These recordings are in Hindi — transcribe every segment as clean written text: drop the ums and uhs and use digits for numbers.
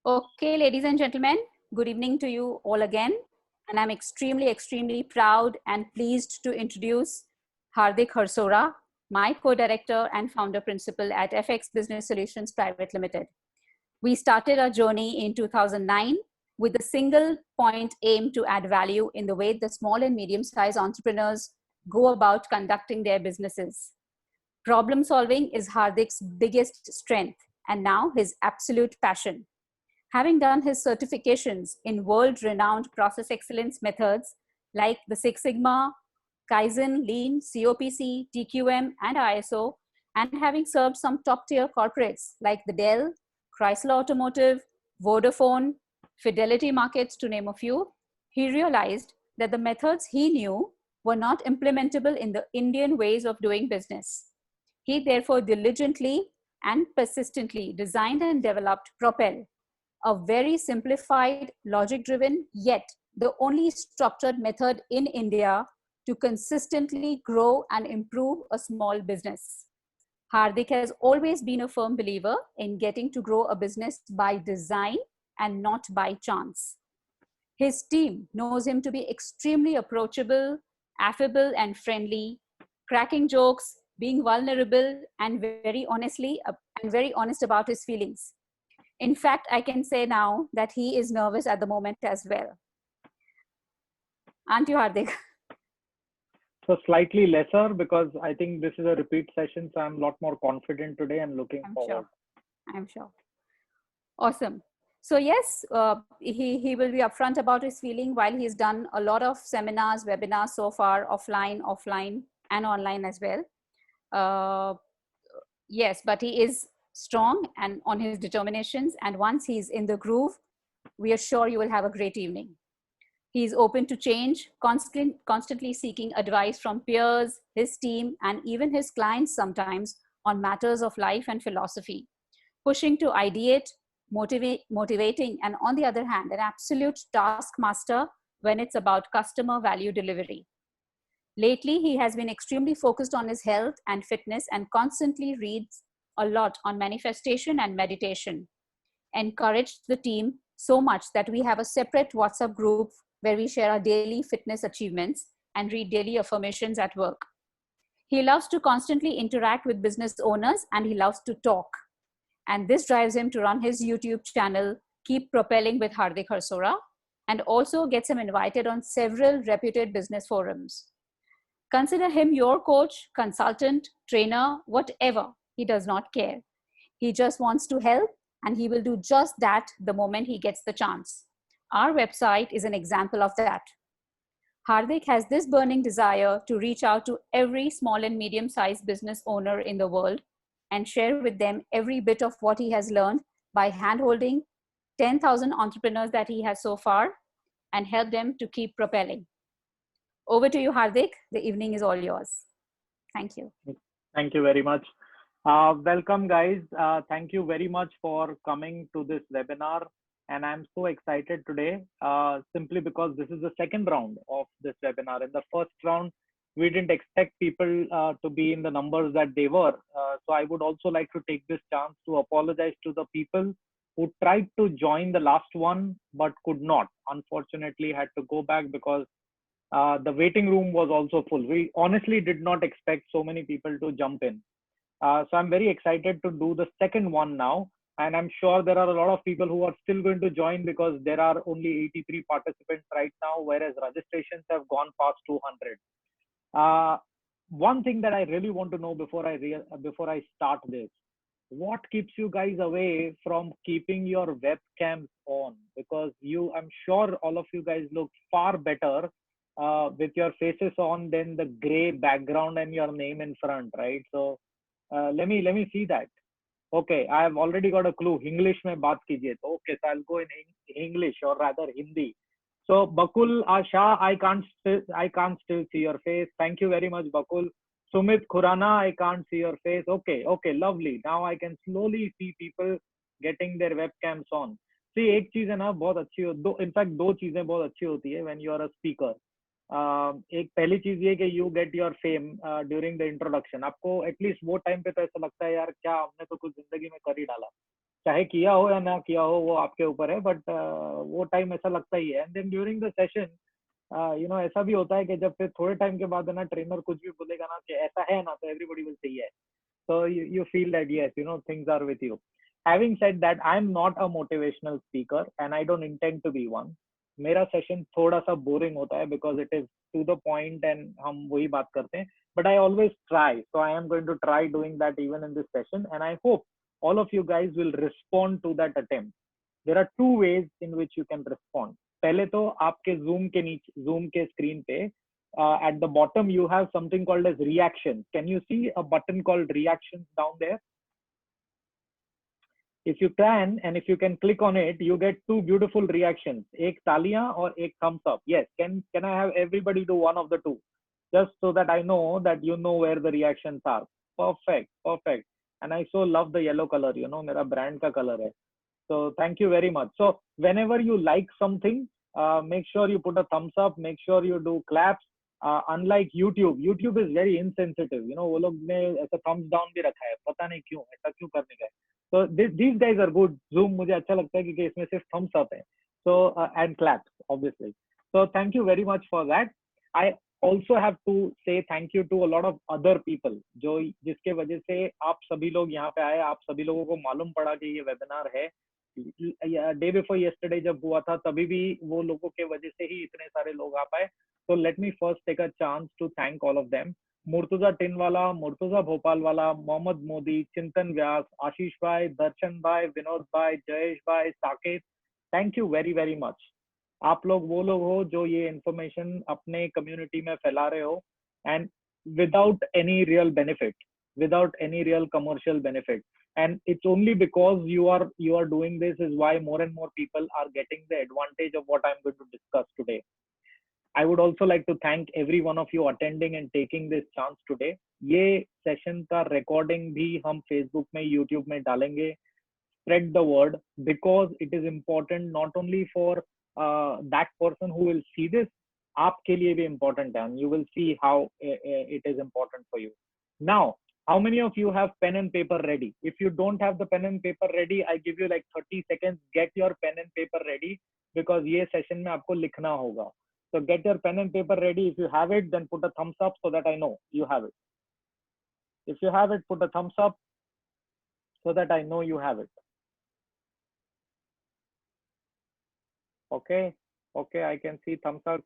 Okay, ladies and gentlemen, good evening to you all again. And I'm extremely proud and pleased to introduce Hardik Harsora, my co-director and founder principal at FX Business Solutions Private Limited. We started our journey in 2009 with a single point aim to add value in the way the small and medium-sized entrepreneurs go about conducting their businesses. Problem solving is Hardik's biggest strength and now his absolute passion. Having done his certifications in world-renowned process excellence methods like the Six Sigma, Kaizen, Lean, COPC, TQM, and ISO, and having served some top-tier corporates like the Dell, Chrysler Automotive, Vodafone, Fidelity Markets, to name a few, he realized that the methods he knew were not implementable in the Indian ways of doing business. He therefore diligently and persistently designed and developed Propel, a very simplified, logic-driven, yet the only structured method in India to consistently grow and improve a small business. Hardik has always been a firm believer in getting to grow a business by design and not by chance. His team knows him to be extremely approachable, affable, and friendly, cracking jokes, being vulnerable, and very honest about his feelings. In fact, I can say now that he is nervous at the moment as well. Aren't you, Hardik? So slightly lesser because I think this is a repeat session, so I'm a lot more confident today and looking forward. I'm sure. Awesome. So yes, he will be upfront about his feeling while he's done a lot of seminars, webinars so far, offline, and online as well. Yes, but he is strong and on his determinations. And once he's in the groove, we are sure you will have a great evening. He is open to change, constantly seeking advice from peers, his team, and even his clients sometimes on matters of life and philosophy, pushing to ideate, motivating, and on the other hand, an absolute taskmaster when it's about customer value delivery. Lately, he has been extremely focused on his health and fitness and constantly reads a lot on manifestation and meditation. Encouraged the team so much that we have a separate WhatsApp group where we share our daily fitness achievements and read daily affirmations at work. He loves to constantly interact with business owners and he loves to talk. And this drives him to run his YouTube channel, Keep Propelling with Hardik Harsora, and also gets him invited on several reputed business forums. Consider him your coach, consultant, trainer, whatever. He does not care. He just wants to help, and he will do just that the moment he gets the chance. Our website is an example of that. Hardik has this burning desire to reach out to every small and medium-sized business owner in the world and share with them every bit of what he has learned by hand-holding 10,000 entrepreneurs that he has so far and help them to keep propelling. Over to you, Hardik. The evening is all yours. Thank you. Thank you very much. Welcome, guys. Thank you very much for coming to this webinar. And I'm so excited today simply because this is the second round of this webinar. In the first round, we didn't expect people to be in the numbers that they were. So I would also like to take this chance to apologize to the people who tried to join the last one but could not. Unfortunately, had to go back because the waiting room was also full. We honestly did not expect so many people to jump in. So I'm very excited to do the second one now. And I'm sure there are a lot of people who are still going to join because there are only 83 participants right now, whereas registrations have gone past 200. One thing that I really want to know before I start this, what keeps you guys away from keeping your webcams on? Because I'm sure all of you guys look far better with your faces on than the gray background and your name in front, right? So let me see that. Okay, I have already got a clue. English mein baat kijiye. Okay, so I'll go in English or rather Hindi. So Bakul Asha, I can't still see your face. Thank you very much, Bakul. Sumit Khurana, I can't see your face. Okay, lovely. Now I can slowly see people getting their webcams on. See, एक चीज है ना बहुत अच्छी हो, इनफैक्ट दो चीजें बहुत अच्छी होती है when you are a speaker. एक पहली चीज ये कि you get your fame during the introduction. आपको एटलीस्ट वो टाइम पे तो ऐसा लगता है यार क्या हमने तो कुछ जिंदगी में कर ही डाला. चाहे किया हो या ना किया हो वो आपके ऊपर है, बट वो टाइम ऐसा लगता ही है. And then during the session ऐसा भी होता है कि जब फिर थोड़े टाइम के बाद है ना ट्रेनर कुछ भी बोलेगा ना कि ऐसा है ना, तो everybody will say yes. So you feel that yes, things are with you. Having said that, I'm not a motivational speaker and I don't intend to be one. मेरा सेशन थोड़ा सा बोरिंग होता है because it is to the point and हम वही बात करते हैं. But I always try. So I am going to try doing that even in this session, and I hope all of you guys will respond to that attempt. There are two ways in which you can respond. पहले तो आपके Zoom के screen पे at the bottom you have something called as reactions. Can you see a button called reactions down there? If you can, and if you can click on it, you get two beautiful reactions. एक तालियां और एक thumbs up. Yes, can I have everybody do one of the two? Just so that I know that you know where the reactions are. Perfect, perfect. And I so love the yellow color, मेरा brand का color है. So thank you very much. So whenever you like something, make sure you put a thumbs up, make sure you do claps. Unlike YouTube is very insensitive. वो लोग ने ऐसा thumbs down भी रखा है, पता नहीं क्यों, ऐसा क्यों करने का है. So these guys are good. Zoom मुझे अच्छा लगता है क्योंकि इसमें सिर्फ thumbs up है. So and claps obviously. So thank you very much for that. I also have to say thank you to a lot of other people जो जिसके वजह से आप सभी लोग यहाँ पे आए, आप सभी लोगों को मालूम पड़ा कि ये वेबिनार है. डे बिफोर येस्टरडे जब हुआ था तभी भी वो लोगों के वजह से ही इतने सारे लोग आ पाए. So let me first take a chance to thank all of them. Murtuza टिनवाला, Murtuza Bhopal वाला, मोहम्मद मोदी, चिंतन व्यास, आशीष भाई, दर्शन भाई, विनोद भाई, जयेश भाई, Saket, thank you very very much. आप लोग वो लोग हो जो ये इंफॉर्मेशन अपने कम्युनिटी में फैला रहे हो, and without any real benefit, without any real commercial benefit, and it's only because you are doing this is why more and more people are getting the advantage of what I'm going to discuss today. I would also like to thank every one of you attending and taking this chance today. ये सेशन का रिकॉर्डिंग भी हम फेसबुक में, यूट्यूब में डालेंगे. Spread the word because it is important not only for that person who will see this, आपके लिए भी important है, and you will see how it is important for you. Now, how many of you have pen and paper ready? If you don't have the pen and paper ready, I give you like 30 seconds. Get your pen and paper ready because ये सेशन में आपको लिखना होगा. So get your pen and paper ready. If you have it, then put a thumbs up so that I know you have it. If you have it, put a thumbs up so that I know you have it. Okay, I can see thumbs up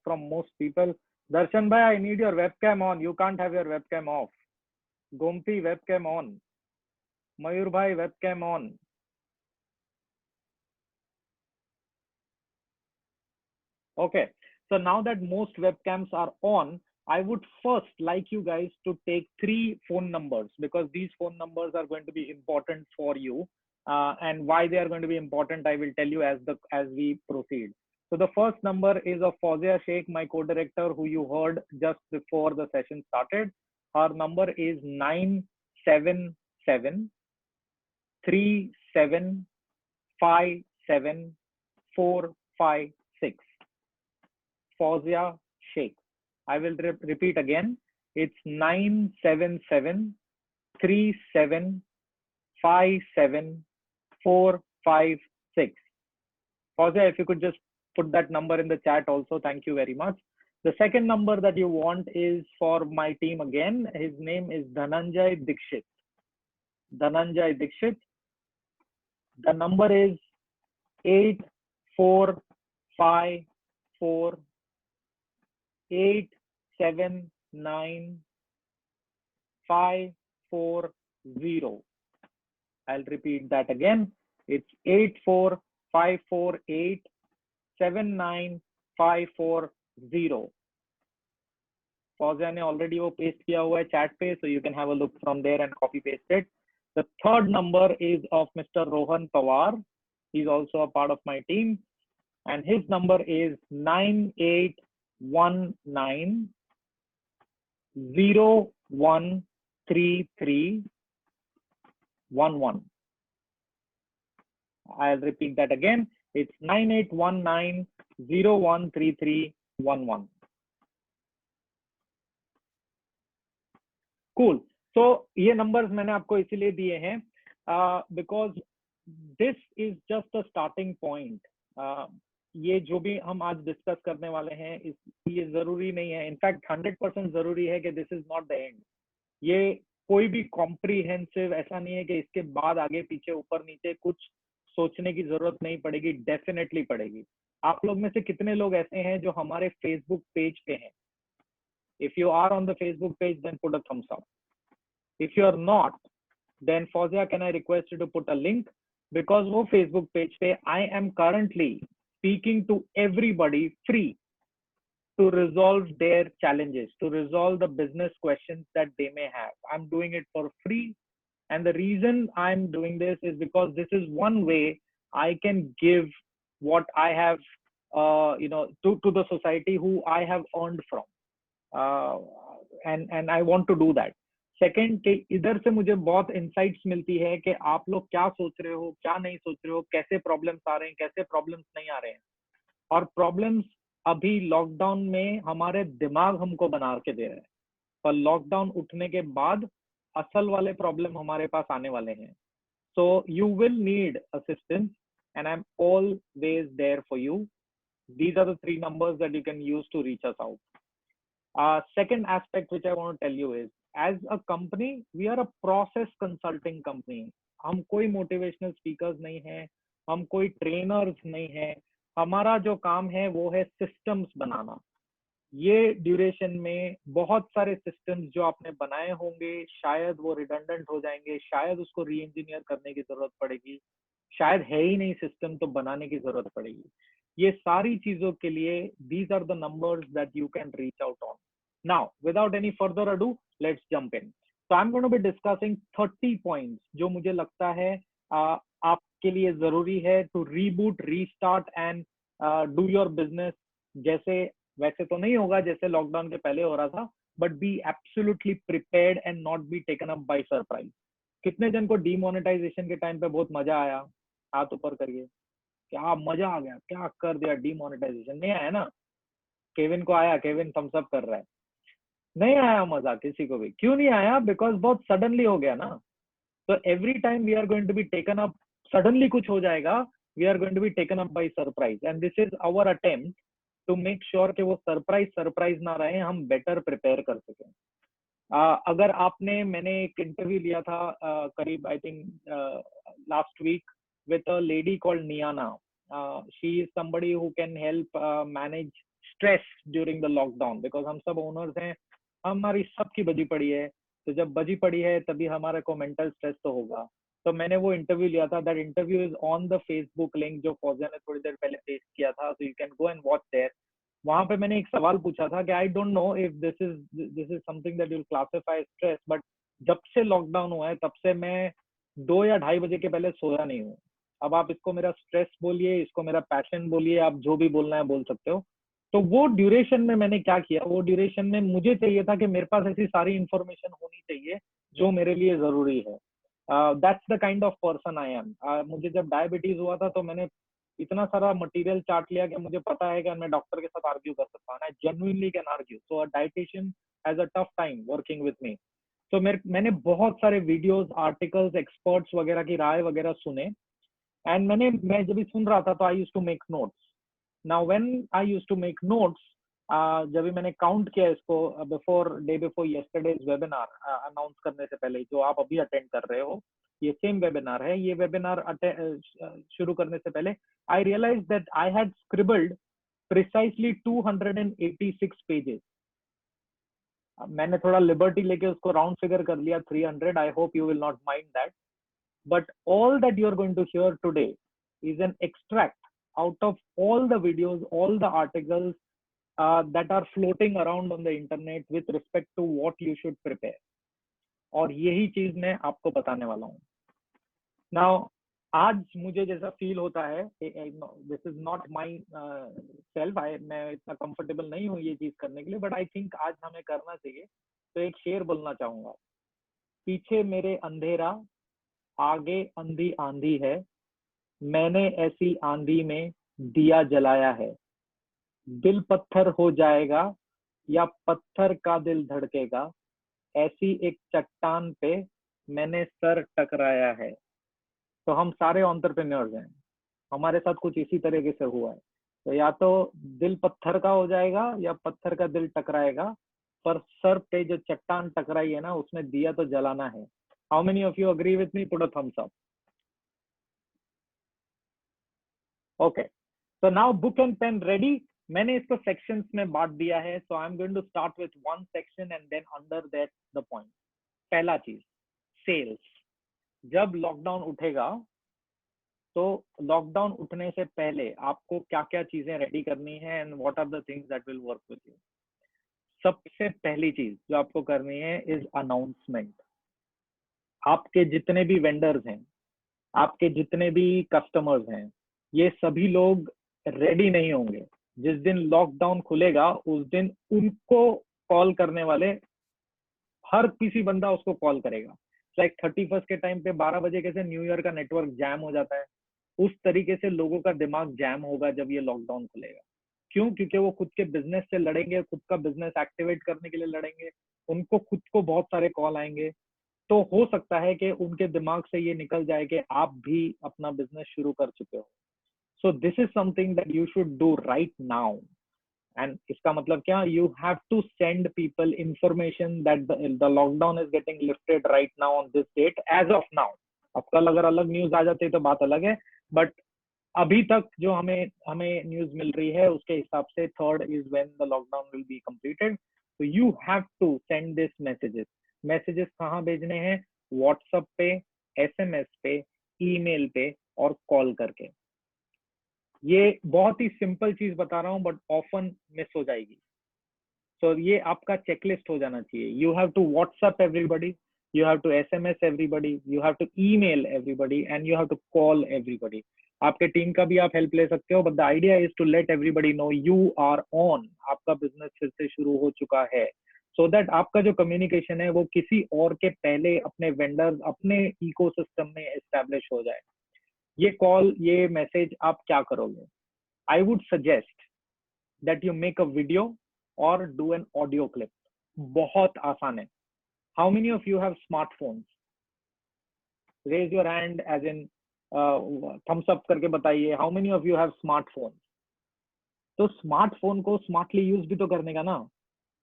from most people. Darshan bhai, I need your webcam on. You can't have your webcam off. Gompi, webcam on. Mayur bhai, webcam on. Okay, so now that most webcams are on, I would first like you guys to take 3 phone numbers because these phone numbers are going to be important for you. And why they are going to be important, I will tell you as we proceed. So the first number is of Fawzia Sheikh, my co-director, who you heard just before the session started. Her number is 977 3757 456. Fawzia Sheikh. I will repeat again. It's 977 3757 456. Fawzia, if you could just put that number in the chat also, thank you very much. The second number that you want is for my team again. His name is Dhananjay Dikshit. Dhananjay Dikshit. The number is 8454 879 540. I'll repeat that again. It's 84548 79540. Fawzia ने already वो paste किया हुआ है chat पे, so you can have a look from there and copy paste it. The third number is of Mr. Rohan Pawar. He's also a part of my team, and his number is 9819 013311. I'll repeat that again. It's 9819 013311. Cool. So ये numbers मैंने आपको इसीलिए दिए हैं because this is just a starting point. ये जो भी हम आज डिस्कस करने वाले हैं ये जरूरी नहीं है, इनफैक्ट 100% जरूरी है कि this is not the end. ये कोई भी कॉम्प्रीहेंसिव ऐसा नहीं है कि इसके बाद आगे पीछे ऊपर नीचे कुछ सोचने की जरूरत नहीं पड़ेगी. डेफिनेटली पड़ेगी. आप लोग में से कितने लोग ऐसे हैं जो हमारे फेसबुक पेज पे हैं? If you are on the Facebook page then put a thumbs up. If you are not then Fozia, can I request you to put a link? Because वो Facebook page पे I am currently speaking to everybody free to resolve their challenges, to resolve the business questions that they may have. I'm doing it for free. And the reason I'm doing this is because this is one way I can give what I have, to the society who I have earned from. And I want to do that. Second, इधर से मुझे बहुत इंसाइट्स मिलती है कि आप लोग क्या सोच रहे हो, क्या नहीं सोच रहे हो, कैसे प्रॉब्लम्स आ रहे हैं, कैसे प्रॉब्लम्स नहीं आ रहे हैं. और प्रॉब्लम्स अभी लॉकडाउन में हमारे दिमाग हमको बना के दे रहे हैं, और लॉकडाउन उठने के बाद असल वाले प्रॉब्लम हमारे पास आने वाले हैं. So you will need assistance and I am always there for you. These are the 3 numbers that you can use to reach us out. Second aspect which I want to tell you is, as a company, we are a process consulting company. हम कोई motivational speakers नहीं हैं, हम कोई trainers नहीं हैं. हमारा जो काम है वो है systems बनाना. ये ड्यूरेशन में बहुत सारे systems जो आपने बनाए होंगे शायद वो redundant हो जाएंगे, शायद उसको re-engineer करने की जरूरत पड़ेगी, शायद है ही नहीं system तो बनाने की जरूरत पड़ेगी. ये सारी चीजों के लिए these are the numbers that you can reach out on. Now, without any further ado, let's jump in. So I'm going to be discussing 30 points जो मुझे लगता है आपके लिए जरूरी है to reboot, restart and do your business. जैसे वैसे तो नहीं होगा जैसे लॉकडाउन के पहले हो रहा था, but be absolutely prepared and not be taken up by surprise. कितने जन को डीमोनेटाइजेशन के टाइम पे बहुत मजा आया? हाथ ऊपर करिए. क्या मजा आ गया, क्या कर दिया डीमोनेटाइजेशन. नहीं आया ना? केविन को आया, केविन थम्स अप कर रहा है. नहीं आया मजा किसी को भी. क्यों नहीं आया? बिकॉज बहुत सडनली हो गया ना. तो every time we are going to be taken up, suddenly कुछ हो जाएगा, we are going to be taken up by surprise. And this is our attempt to make sure कि वो सरप्राइज ना रहे, हम बेटर प्रिपेयर कर सकें. अगर मैंने एक इंटरव्यू लिया था करीब I think last week with a lady called Niana. She is somebody who can help manage stress during the lockdown, because हम सब owners हैं, हमारी सबकी बजी पड़ी है, तो जब बजी पड़ी है तभी हमारे को मेंटल स्ट्रेस तो होगा. तो मैंने वो इंटरव्यू लिया था. That interview is on the Facebook link जो फौजिया ने थोड़ी देर पहले पेस्ट किया था, so you can go and watch there. वहां पे मैंने एक सवाल पूछा था कि I don't know if this is something that you classify stress, but जब से लॉकडाउन हुआ है तब से मैं 2 या 2:30 बजे के पहले सोया नहीं हूँ. अब आप इसको मेरा स्ट्रेस बोलिए, इसको मेरा पैशन बोलिए, आप जो भी बोलना है बोल सकते हो. तो वो ड्यूरेशन में मैंने क्या किया, वो ड्यूरेशन में मुझे चाहिए था कि मेरे पास ऐसी सारी इंफॉर्मेशन होनी चाहिए जो मेरे लिए जरूरी है. That's the kind of person I am. मुझे जब डायबिटीज हुआ था तो मैंने इतना सारा मटेरियल चार्ट लिया कि मुझे पता है कि मैं डॉक्टर के साथ आर्ग्यू कर सकता हूँ. I genuinely can argue. So a dietitian has a tough time working with me. तो मैंने बहुत सारे वीडियोस, आर्टिकल्स, एक्सपर्ट्स वगैरह की राय वगैरह सुने. एंड मैं जब भी सुन रहा था तो I used to make notes. Now when I used to make notes, जब भी मैंने काउंट किया इसको day before yesterday's webinar announce करने से पहले, जो आप अभी अटेंड कर रहे हो, ये सेम वेबिनार है. ये वेबिनार शुरू करने से पहले I realise that I had scribbled precisely 286 pages. मैंने थोड़ा लिबर्टी लेके उसको राउंड फिगर कर लिया 300. I hope you will not mind that. But all that you are going to hear today is an extract out of all the videos, all the articles that are floating around on the internet with respect to what you should prepare. और यही चीज मैं आपको बताने वाला हूँ. Now, आज मुझे जैसा फील होता है, this is not my self, मैं इतना कंफर्टेबल नहीं हूँ ये चीज करने के लिए, but I think आज हमें करना चाहिए. तो एक शेर बोलना चाहूंगा. पीछे मेरे अंधेरा, आगे अंधी आंधी है, मैंने ऐसी आंधी में दिया जलाया है. दिल पत्थर हो जाएगा या पत्थर का दिल धड़केगा, ऐसी एक चट्टान पे मैंने सर टकराया है. तो हम सारे एंटरप्रेन्योर्स हैं, हमारे साथ कुछ इसी तरीके से हुआ है। तो या तो दिल पत्थर का हो जाएगा या पत्थर का दिल टकराएगा, पर सर पे जो चट्टान टकराई है ना उसमें दिया तो जलाना है। How many of you agree with me? Put a thumbs up. Okay, so now book and pen ready. मैंने इसको sections में बांट दिया है, so I'm going to start with one section and then under that the point. पहला चीज, sales. जब लॉकडाउन उठेगा तो लॉकडाउन उठने से पहले आपको क्या क्या चीजें रेडी करनी है and what are the things that will work with you. सबसे पहली चीज जो आपको करनी है इज अनाउंसमेंट। आपके जितने भी वेंडर्स हैं, आपके जितने भी कस्टमर्स हैं, ये सभी लोग रेडी नहीं होंगे। जिस दिन लॉकडाउन खुलेगा उस दिन उनको कॉल करने वाले हर किसी बंदा उसको कॉल करेगा। लाइक 31st के टाइम पे 12 बजे कैसे न्यू ईयर का नेटवर्क जैम हो जाता है, उस तरीके से लोगों का दिमाग जैम होगा जब ये लॉकडाउन खुलेगा। क्यों? क्योंकि वो खुद के बिजनेस से लड़ेंगे, खुद का बिजनेस एक्टिवेट करने के लिए लड़ेंगे, उनको खुद को बहुत सारे कॉल आएंगे। तो हो सकता है कि उनके दिमाग से ये निकल जाए कि आप भी अपना बिजनेस शुरू कर चुके हो। So this is something that you should do right now. And इसका मतलब क्या? You have to send people information that the lockdown is getting lifted right now on this date as of now. अब कल अगर अलग न्यूज आ जाती है तो बात अलग है, बट अभी तक जो हमें हमें न्यूज मिल रही है उसके हिसाब से 3rd is when the lockdown will be completed. तो you have to send this messages. Messages कहाँ भेजने हैं? व्हाट्सएप पे, एसएमएस पे, ईमेल पे और कॉल करके। ये बहुत ही सिंपल चीज बता रहा हूँ बट ऑफन मिस हो जाएगी। तो ये आपका चेकलिस्ट हो जाना चाहिए। You have to WhatsApp everybody, you have to SMS everybody, you have to email everybody and you have to call everybody. आपके टीम का भी आप हेल्प ले सकते हो, but the idea is to let everybody know you are on, आपका बिजनेस फिर से शुरू हो चुका है, so that आपका जो कम्युनिकेशन है वो किसी और के पहले अपने वेंडर्स, अपने इकोसिस्टम में एस्टेब्लिश हो जाए। ये कॉल, ये मैसेज आप क्या करोगे? I would suggest that you make a video और डू एन ऑडियो क्लिप। बहुत आसान है। How many of you have smartphones? Raise your hand as in thumbs up करके बताइए। How many of you have smartphones? तो स्मार्टफोन को स्मार्टली यूज भी तो करने का ना।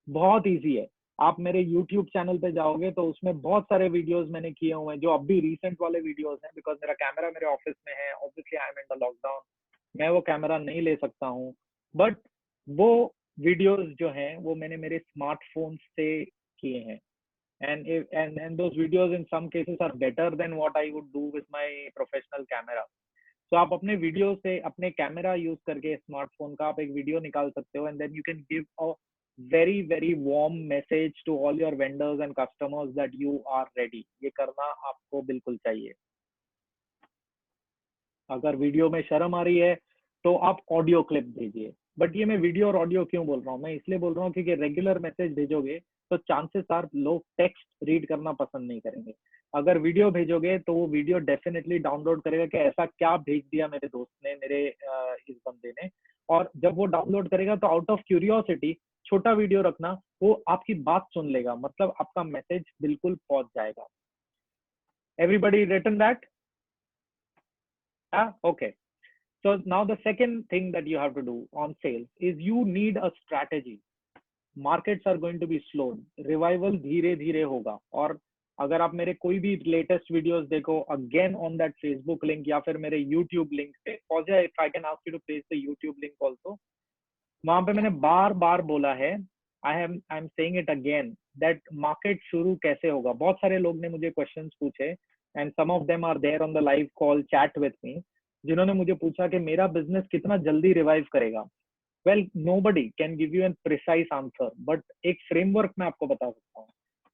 बहुत इजी है। आप मेरे YouTube चैनल पे जाओगे तो उसमें बहुत सारे वीडियोस मैंने किए हुए हैं जो अभी रिसेंट वाले वीडियोस हैं, बिकॉज मेरा कैमरा मेरे ऑफिस में है। Obviously I am in the lockdown, मैं वो कैमरा नहीं ले सकता हूँ, बट वो वीडियोस जो हैं वो मैंने मेरे स्मार्टफोन से किए हैं। And those videos in some cases are better than what I would do with my professional camera. So आप अपने वीडियो से, अपने कैमरा यूज करके स्मार्टफोन का आप एक वीडियो निकाल सकते हो and then you can give a very warm message to all your vendors and customers that you are ready. ये करना आपको बिल्कुल चाहिए। अगर वीडियो में शर्म आ रही है तो आप ऑडियो क्लिप भेजिए। बट ये मैं वीडियो और ऑडियो क्यों बोल रहा हूँ? मैं इसलिए बोल रहा हूँ क्योंकि रेगुलर मैसेज भेजोगे तो चांसेस आर लोग टेक्स्ट रीड करना पसंद नहीं करेंगे। अगर वीडियो भेजोगे तो वो वीडियो डेफिनेटली डाउनलोड करेगा कि ऐसा क्या भेज दिया मेरे दोस्त ने, मेरे इस बंदे ने। और जब वो डाउनलोड करेगा तो आउट ऑफ क्यूरियोसिटी छोटा वीडियो रखना, वो आपकी बात सुन लेगा, मतलब आपका मैसेज बिल्कुल पहुंच जाएगा। Everybody written that? Okay. So now the second thing that you have to do on sales is you need a strategy. Markets are going to be slow. Revival धीरे धीरे होगा। और अगर आप मेरे कोई भी लेटेस्ट वीडियोस देखो, again on that Facebook link या फिर मेरे यूट्यूब लिंक पे, Fozia if I can ask you to place the YouTube link also, वहां पे मैंने बार बार बोला है, I am saying it again, that market शुरू कैसे होगा। बहुत सारे लोग ने मुझे क्वेश्चंस पूछे and some of them are there on the live call chat with me, जिन्होंने मुझे पूछा कि मेरा बिजनेस कितना जल्दी रिवाइव करेगा। Well, nobody can give you an precise answer, but एक फ्रेमवर्क मैं आपको बता सकता हूँ।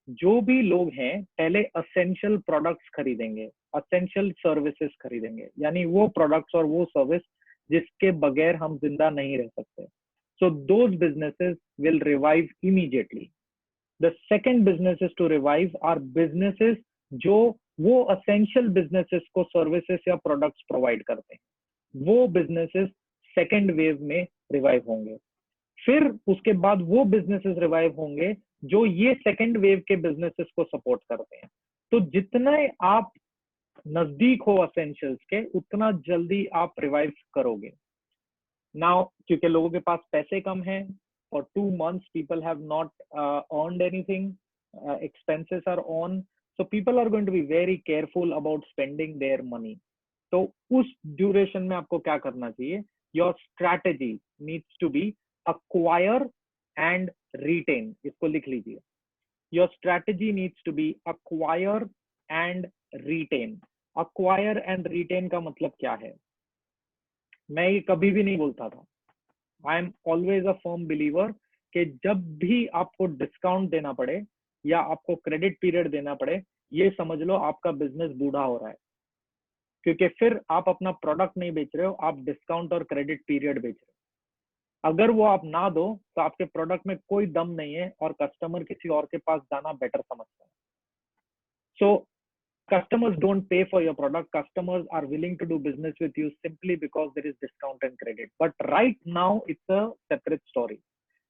जो भी लोग हैं पहले असेंशियल प्रोडक्ट्स खरीदेंगे, असेंशियल सर्विसेज खरीदेंगे, यानी वो प्रोडक्ट्स और वो सर्विस जिसके बगैर हम जिंदा नहीं रह सकते। So those businesses will revive immediately. The second businesses to revive are businesses जो वो essential businesses को services या products provide करते हैं। वो businesses second wave में revive होंगे। फिर उसके बाद वो businesses revive होंगे जो ये second wave के businesses को support करते हैं। तो जितने आप नजदीक हो एसेंशियल्स के, उतना जल्दी आप रिवाइव करोगे। नाउ क्योंकि लोगों के पास पैसे कम हैं, for 2 months people have not earned anything, expenses are on, so people are going to be very careful about spending their money. तो उस ड्यूरेशन में आपको क्या करना चाहिए? Your strategy needs to be acquire and retain. इसको लिख लीजिए, your strategy needs to be acquire and retain. Acquire and retain का मतलब क्या है? मैं ये कभी भी नहीं बोलता था, आई am always a firm believer कि जब भी आपको डिस्काउंट देना पड़े या आपको क्रेडिट पीरियड देना पड़े, ये समझ लो आपका बिजनेस बूढ़ा हो रहा है, क्योंकि फिर आप अपना प्रोडक्ट नहीं बेच रहे हो, आप डिस्काउंट और क्रेडिट पीरियड बेच रहे हो। अगर वो आप ना दो तो आपके प्रोडक्ट में कोई दम नहीं है और कस्टमर किसी और के पास जाना बेटर समझता है। सो customers don't pay for your product, customers are willing to do business with you simply because there is discount and credit. But right now it's a separate story.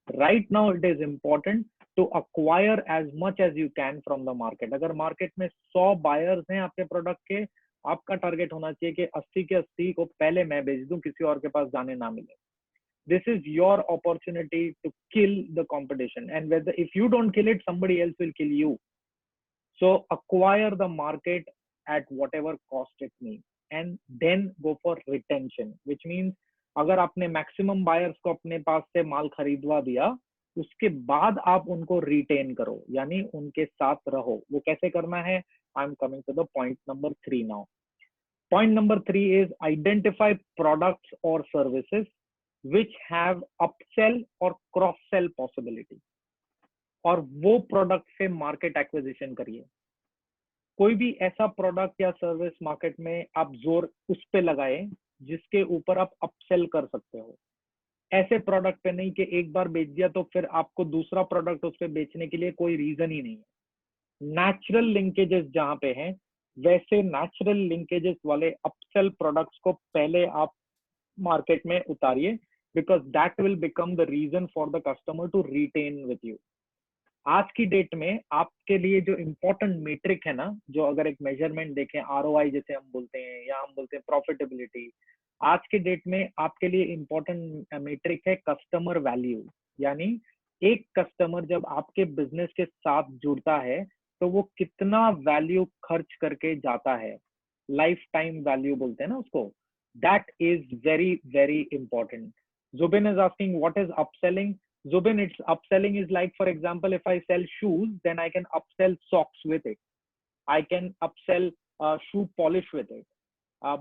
Right now it is important to acquire as much as you can from the market. अगर मार्केट में 100 बायर्स हैं आपके प्रोडक्ट के, आपका टारगेट होना चाहिए कि 80 के 80 को पहले मैं बेच दूं, किसी और के पास जाने ना मिले। This is your opportunity to kill the competition, and whether if you don't kill it, somebody else will kill you. So acquire the market at whatever cost it means, and then go for retention, which means अगर आपने मैक्सिमम बायर्स को अपने पास से माल खरीदवा दिया, उसके बाद आप उनको रिटेन करो, यानी उनके साथ रहो। वो कैसे करना है? I am coming to the point number 3 now. Point number 3 is identify products और सर्विसेज which have upsell और क्रॉस सेल पॉसिबिलिटी, और वो प्रोडक्ट से मार्केट एक्विजिशन करिए। कोई भी ऐसा प्रोडक्ट या सर्विस मार्केट में आप जोर उस पे लगाए जिसके ऊपर आप अपसेल कर सकते हो। ऐसे प्रोडक्ट पे नहीं कि एक बार बेच दिया तो फिर आपको दूसरा प्रोडक्ट उस पे बेचने के लिए कोई रीजन ही नहीं है। नेचुरल लिंकेजेस जहां पे हैं, वैसे नेचुरल लिंकेजेस वाले अपसेल प्रोडक्ट्स को पहले आप मार्केट में उतारिए, because that will become the reason for the customer to retain with you. आज की डेट में आपके लिए जो इम्पोर्टेंट मेट्रिक है ना, जो अगर एक मेजरमेंट देखें, आरओआई जैसे हम बोलते हैं या हम बोलते हैं प्रॉफिटेबिलिटी, आज के डेट में आपके लिए इम्पोर्टेंट मेट्रिक है कस्टमर वैल्यू। यानी एक कस्टमर जब आपके बिजनेस के साथ जुड़ता है तो वो कितना वैल्यू खर्च करके जाता है, लाइफ टाइम वैल्यू बोलते हैं ना उसको। That is very very important. Zubin is asking what is upselling? Zubin, it's upselling is like, for example, if I sell shoes, then I can upsell socks with it. I can upsell shoe polish with it.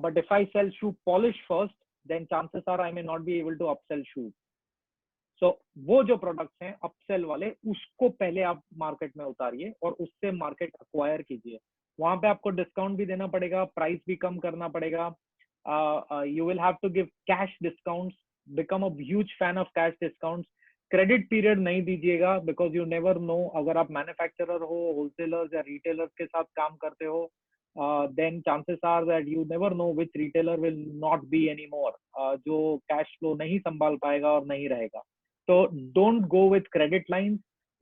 But if I sell shoe polish first, then chances are I may not be able to upsell shoes. So वो जो प्रोडक्ट्स हैं अपसेल वाले, उसको पहले आप मार्केट में उतारिए और उससे मार्केट अक्वायर कीजिए। वहां पे आपको डिस्काउंट भी देना पड़ेगा, प्राइस भी कम करना पड़ेगा। You will have to give cash discounts, become a huge fan of cash discounts. Credit period नहीं दीजिएगा, बिकॉज यू नेवर नो, अगर आप मैन्युफैक्चरर हो, होलसेलर्स या रिटेलर्स के साथ काम करते हो, then chances are that you never know which retailer will not be anymore, जो कैश फ्लो नहीं संभाल पाएगा और नहीं रहेगा। So don't go with credit lines,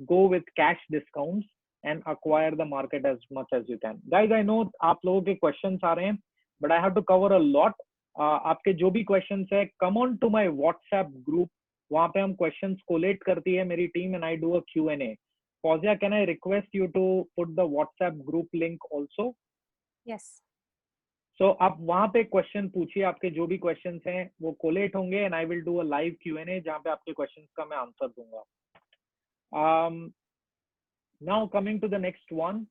go with cash discounts and acquire the market as much as you can. Guys, I know आप लोगों के questions आ रहे हैं, but I have to cover a lot. आपके जो भी questions है, come on to my WhatsApp group. वहां पे हम क्वेश्चंस कोलेट करती है मेरी team, and I do a Q&A. Fauziya, can I request you to put the WhatsApp group link also? Yes. So आप वहां पे क्वेश्चन पूछिए, आपके जो भी क्वेश्चंस हैं वो कोलेट होंगे, and I will do a live Q&A जहां पे आपके क्वेश्चंस का मैं आंसर दूंगा। Now coming to the next one,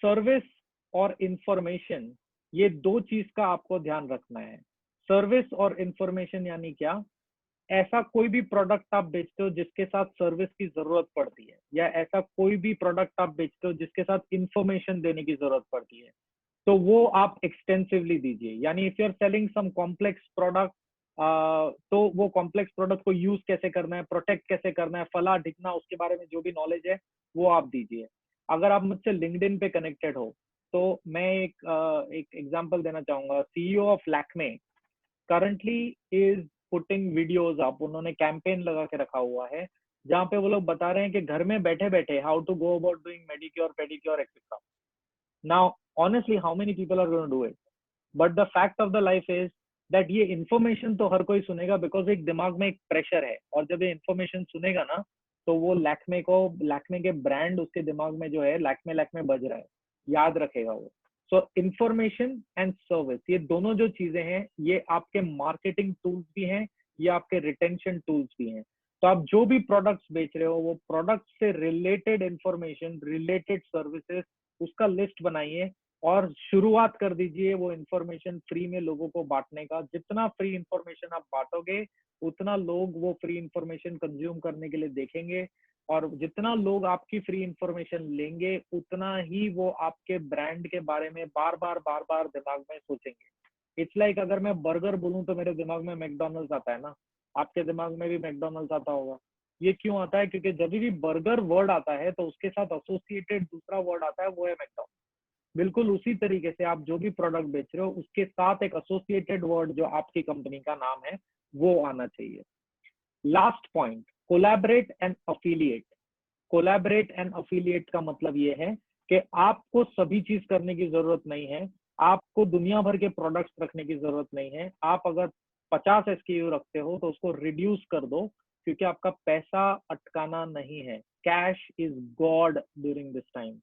service और इंफॉर्मेशन, ये दो चीज का आपको ध्यान रखना है। सर्विस और इंफॉर्मेशन यानी क्या? ऐसा कोई भी प्रोडक्ट आप बेचते हो जिसके साथ सर्विस की जरूरत पड़ती है, या ऐसा कोई भी प्रोडक्ट आप बेचते हो जिसके साथ इंफॉर्मेशन देने की जरूरत पड़ती है, तो वो आप एक्सटेंसिवली दीजिए। यानी if you are selling some complex product, तो वो कॉम्प्लेक्स प्रोडक्ट को यूज कैसे करना है, प्रोटेक्ट कैसे करना है, फला ढिकना, उसके बारे में जो भी नॉलेज है वो आप दीजिए। अगर आप मुझसे लिंक्डइन पे कनेक्टेड हो तो मैं एक एग्जांपल देना चाहूंगा। CEO of Lakme currently is putting videos up, उन्होंने कैंपेन लगा के रखा हुआ है जहाँ पे वो लोग बता रहे हैं कि घर में बैठे बैठे how to go about doing manicure, pedicure, etcetera. Now honestly how many people are going to do it? But the fact of the life is that ये information तो हर कोई सुनेगा, because एक दिमाग में एक pressure है, और जब ये information सुनेगा ना तो वो लैक्मे के ब्रांड उसके दिमाग में जो है लैक्मे बज रहा है, याद रखेगा वो. सो इंफॉर्मेशन एंड सर्विस, ये दोनों जो चीजें हैं ये आपके मार्केटिंग टूल्स भी हैं, ये आपके रिटेंशन टूल्स भी हैं. तो आप जो भी प्रोडक्ट्स बेच रहे हो वो प्रोडक्ट से रिलेटेड इंफॉर्मेशन, रिलेटेड सर्विसेज, उसका लिस्ट बनाइए और शुरुआत कर दीजिए वो इंफॉर्मेशन फ्री में लोगों को बांटने का. जितना फ्री इंफॉर्मेशन आप बांटोगे उतना लोग वो फ्री इंफॉर्मेशन कंज्यूम करने के लिए देखेंगे, और जितना लोग आपकी फ्री इंफॉर्मेशन लेंगे उतना ही वो आपके ब्रांड के बारे में बार बार दिमाग में सोचेंगे. इट्स लाइक अगर मैं बर्गर बोलूं तो मेरे दिमाग में मैकडॉनल्ड्स आता है ना, आपके दिमाग में भी मैकडॉनल्ड्स आता होगा. ये क्यों आता है? क्योंकि जब भी बर्गर वर्ड आता है तो उसके साथ एसोसिएटेड दूसरा वर्ड आता है, वो है मैकडॉनल्ड्स. बिल्कुल उसी तरीके से आप जो भी प्रोडक्ट बेच रहे हो उसके साथ एक एसोसिएटेड वर्ड जो आपकी कंपनी का नाम है वो आना चाहिए. Last point, collaborate and affiliate. Collaborate and affiliate का मतलब ये है कि आपको सभी चीज करने की जरूरत नहीं है, आपको दुनिया भर के प्रोडक्ट्स रखने की जरूरत नहीं है. आप अगर 50 SKU रखते हो तो उसको रिड्यूस कर दो, क्योंकि आपका पैसा अटकाना नहीं है. Cash is God during this time.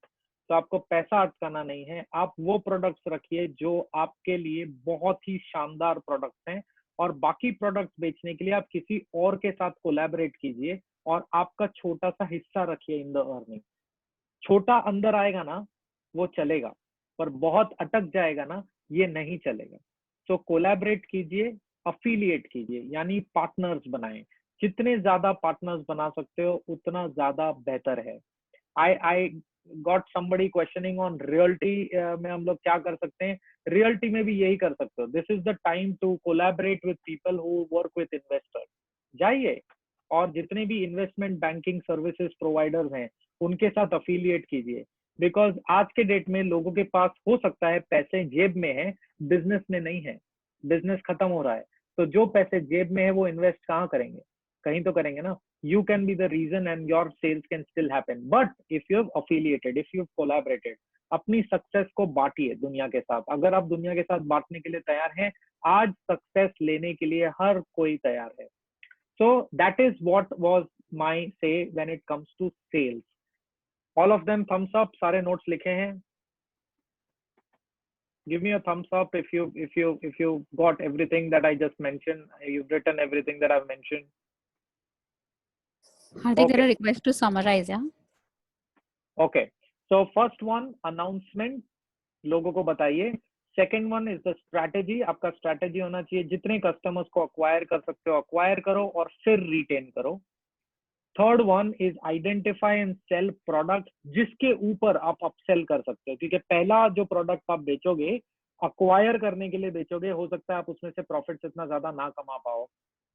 तो आपको पैसा अटकाना नहीं है, आप वो प्रोडक्ट्स रखिए जो आपके लिए बहुत ही शानदार प्रोडक्ट्स हैं, और बाकी प्रोडक्ट्स बेचने के लिए आप किसी और के साथ कोलैबोरेट कीजिए और आपका छोटा सा हिस्सा रखिए इन द अर्निंग. छोटा अंदर आएगा ना वो चलेगा, पर बहुत अटक जाएगा ना ये नहीं चलेगा. तो कोलैबोरेट कीजिए, अफिलिएट कीजिए, यानी पार्टनर्स बनाएं. जितने ज्यादा पार्टनर्स बना सकते हो उतना ज्यादा बेहतर है. I got somebody questioning on realty में हम लोग क्या कर सकते हैं. रियल्टी में भी यही कर सकते हो. This is the time to collaborate with people who work with investors. जाइए और जितने भी इन्वेस्टमेंट बैंकिंग सर्विसेज प्रोवाइडर्स हैं उनके साथ अफिलिएट कीजिए. बिकॉज आज के डेट में लोगों के पास हो सकता है पैसे जेब में है, बिजनेस में नहीं है, बिजनेस खत्म हो रहा है. तो जो पैसे जेब में है वो इन्वेस्ट कहाँ करेंगे? कहीं तो करेंगे ना. You can be the reason and your sales can still happen. But if you have affiliated, if you have collaborated, अपनी सक्सेस को बांटिए दुनिया के साथ. अगर आप दुनिया के साथ बांटने के लिए तैयार हैं, आज सक्सेस लेने के लिए हर कोई तैयार है. So that is what was my say when it comes to sales. All of them thumbs up. सारे notes लिखे हैं. Give me a thumbs up if you got everything that I just mentioned. You've written everything that I've mentioned. Hardik, Okay. there a request to summarize, yeah? Okay. So first one, announcement. लोगों को बताइए. Second one is the strategy. आपका स्ट्रैटेजी होना चाहिए, जितने कस्टमर्स को अक्वायर कर सकते हो अक्वायर करो और फिर रिटेन करो. Third one is identify and sell product जिसके ऊपर आप अपसेल कर सकते हो, क्योंकि पहला जो प्रोडक्ट आप बेचोगे अक्वायर करने के लिए बेचोगे, हो सकता है आप उसमें से प्रॉफिट इतना ज्यादा ना कमा पाओ.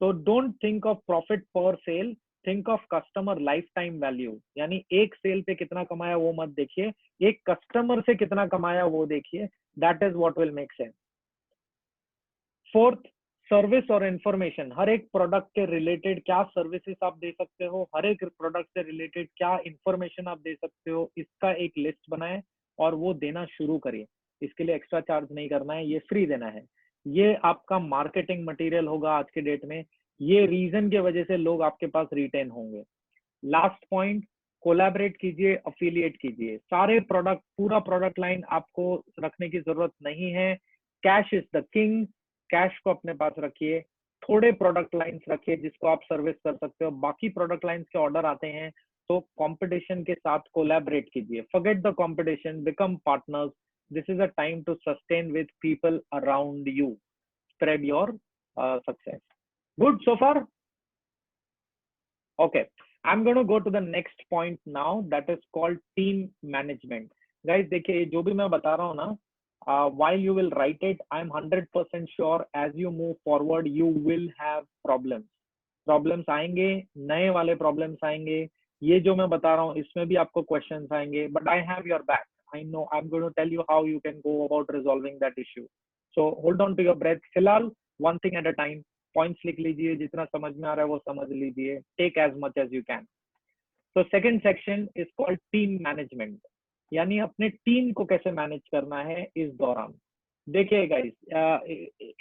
तो don't think of profit per sale, think of customer lifetime value. यानी एक सेल पे कितना कमाया वो मत देखिए, एक कस्टमर से कितना कमाया वो देखिए. That is what will make sense. Fourth, service और इंफॉर्मेशन. हर एक प्रोडक्ट के रिलेटेड क्या सर्विसेज आप दे सकते हो, हर एक प्रोडक्ट से रिलेटेड क्या इंफॉर्मेशन आप दे सकते हो, इसका एक लिस्ट बनाएं और वो देना शुरू करिए. इसके लिए एक्स्ट्रा चार्ज नहीं करना है, ये फ्री देना है. ये आपका मार्केटिंग मटेरियल होगा आज के डेट में. ये रीजन के वजह से लोग आपके पास रिटेन होंगे. लास्ट पॉइंट, कोलैबोरेट कीजिए, अफिलिएट कीजिए. सारे प्रोडक्ट, पूरा प्रोडक्ट लाइन आपको रखने की जरूरत नहीं है. Cash is the king. Cash को अपने पास रखिए. थोड़े प्रोडक्ट लाइंस रखिए जिसको आप सर्विस कर सकते हो. बाकी प्रोडक्ट लाइंस के ऑर्डर आते हैं तो कंपटीशन के साथ कोलैबोरेट कीजिए. Forget the competition, become partners. This is a time to sustain with people around you. Spread your success. Good so far? Okay. I'm going to go to the next point now, that is called team management. Guys, देखिए जो भी मैं बता रहा हूँ ना, while you will write it, I'm 100% sure as you move forward, you will have problems. Problems आएंगे, नए वाले problems आएंगे. ये जो मैं बता रहा हूँ इसमें भी आपको questions आएंगे, but I have your back. I know I'm going to tell you how you can go about resolving that issue. So hold on to your breath. फिलहाल one thing at a time. Points लिख लीजिए, जितना समझ में आ रहा है वो समझ लीजिए. Take as much as you can. So second section is called team management. यानी अपने टीम को कैसे मैनेज करना है इस दौरान। देखिए गाइस,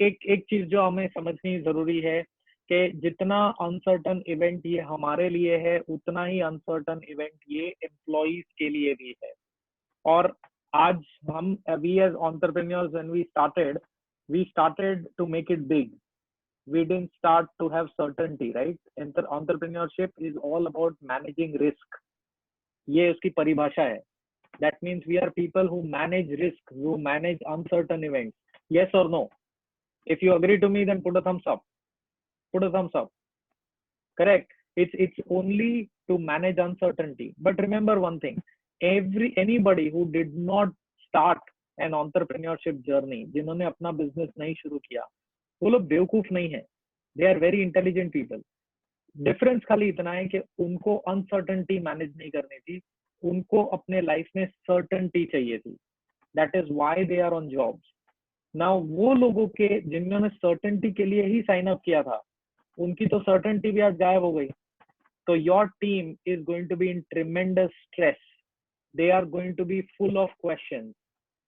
एक चीज जो हमें समझनी जरूरी है कि जितना अनसर्टन इवेंट ये हमारे लिए है, उतना ही अनसर्टन इवेंट ये एम्प्लॉइज के लिए भी है। और आज हम we as entrepreneurs when we started to make it big. We didn't start to have certainty, right? Entrepreneurship is all about managing risk. ये उसकी परिभाषा है। That means we are people who manage risk, who manage uncertain events. Yes or no? If you agree to me, then put a thumbs up. Put a thumbs up. Correct. It's only to manage uncertainty. But remember one thing: anybody who did not start an entrepreneurship journey, जिन्होंने अपना business नहीं शुरू किया, वो लोग बेवकूफ नहीं है. They are very intelligent people. Difference खाली इतना है कि उनको अनसर्टनिटी मैनेज नहीं करनी थी, उनको अपने लाइफ में सर्टनिटी चाहिए थी. That is why they are on jobs now. वो लोगों के जिन्होंने सर्टनिटी के लिए ही साइन अप किया था, उनकी तो सर्टनिटी भी आज गायब हो गई. तो your team is going to be in tremendous stress. They are going to be full of questions.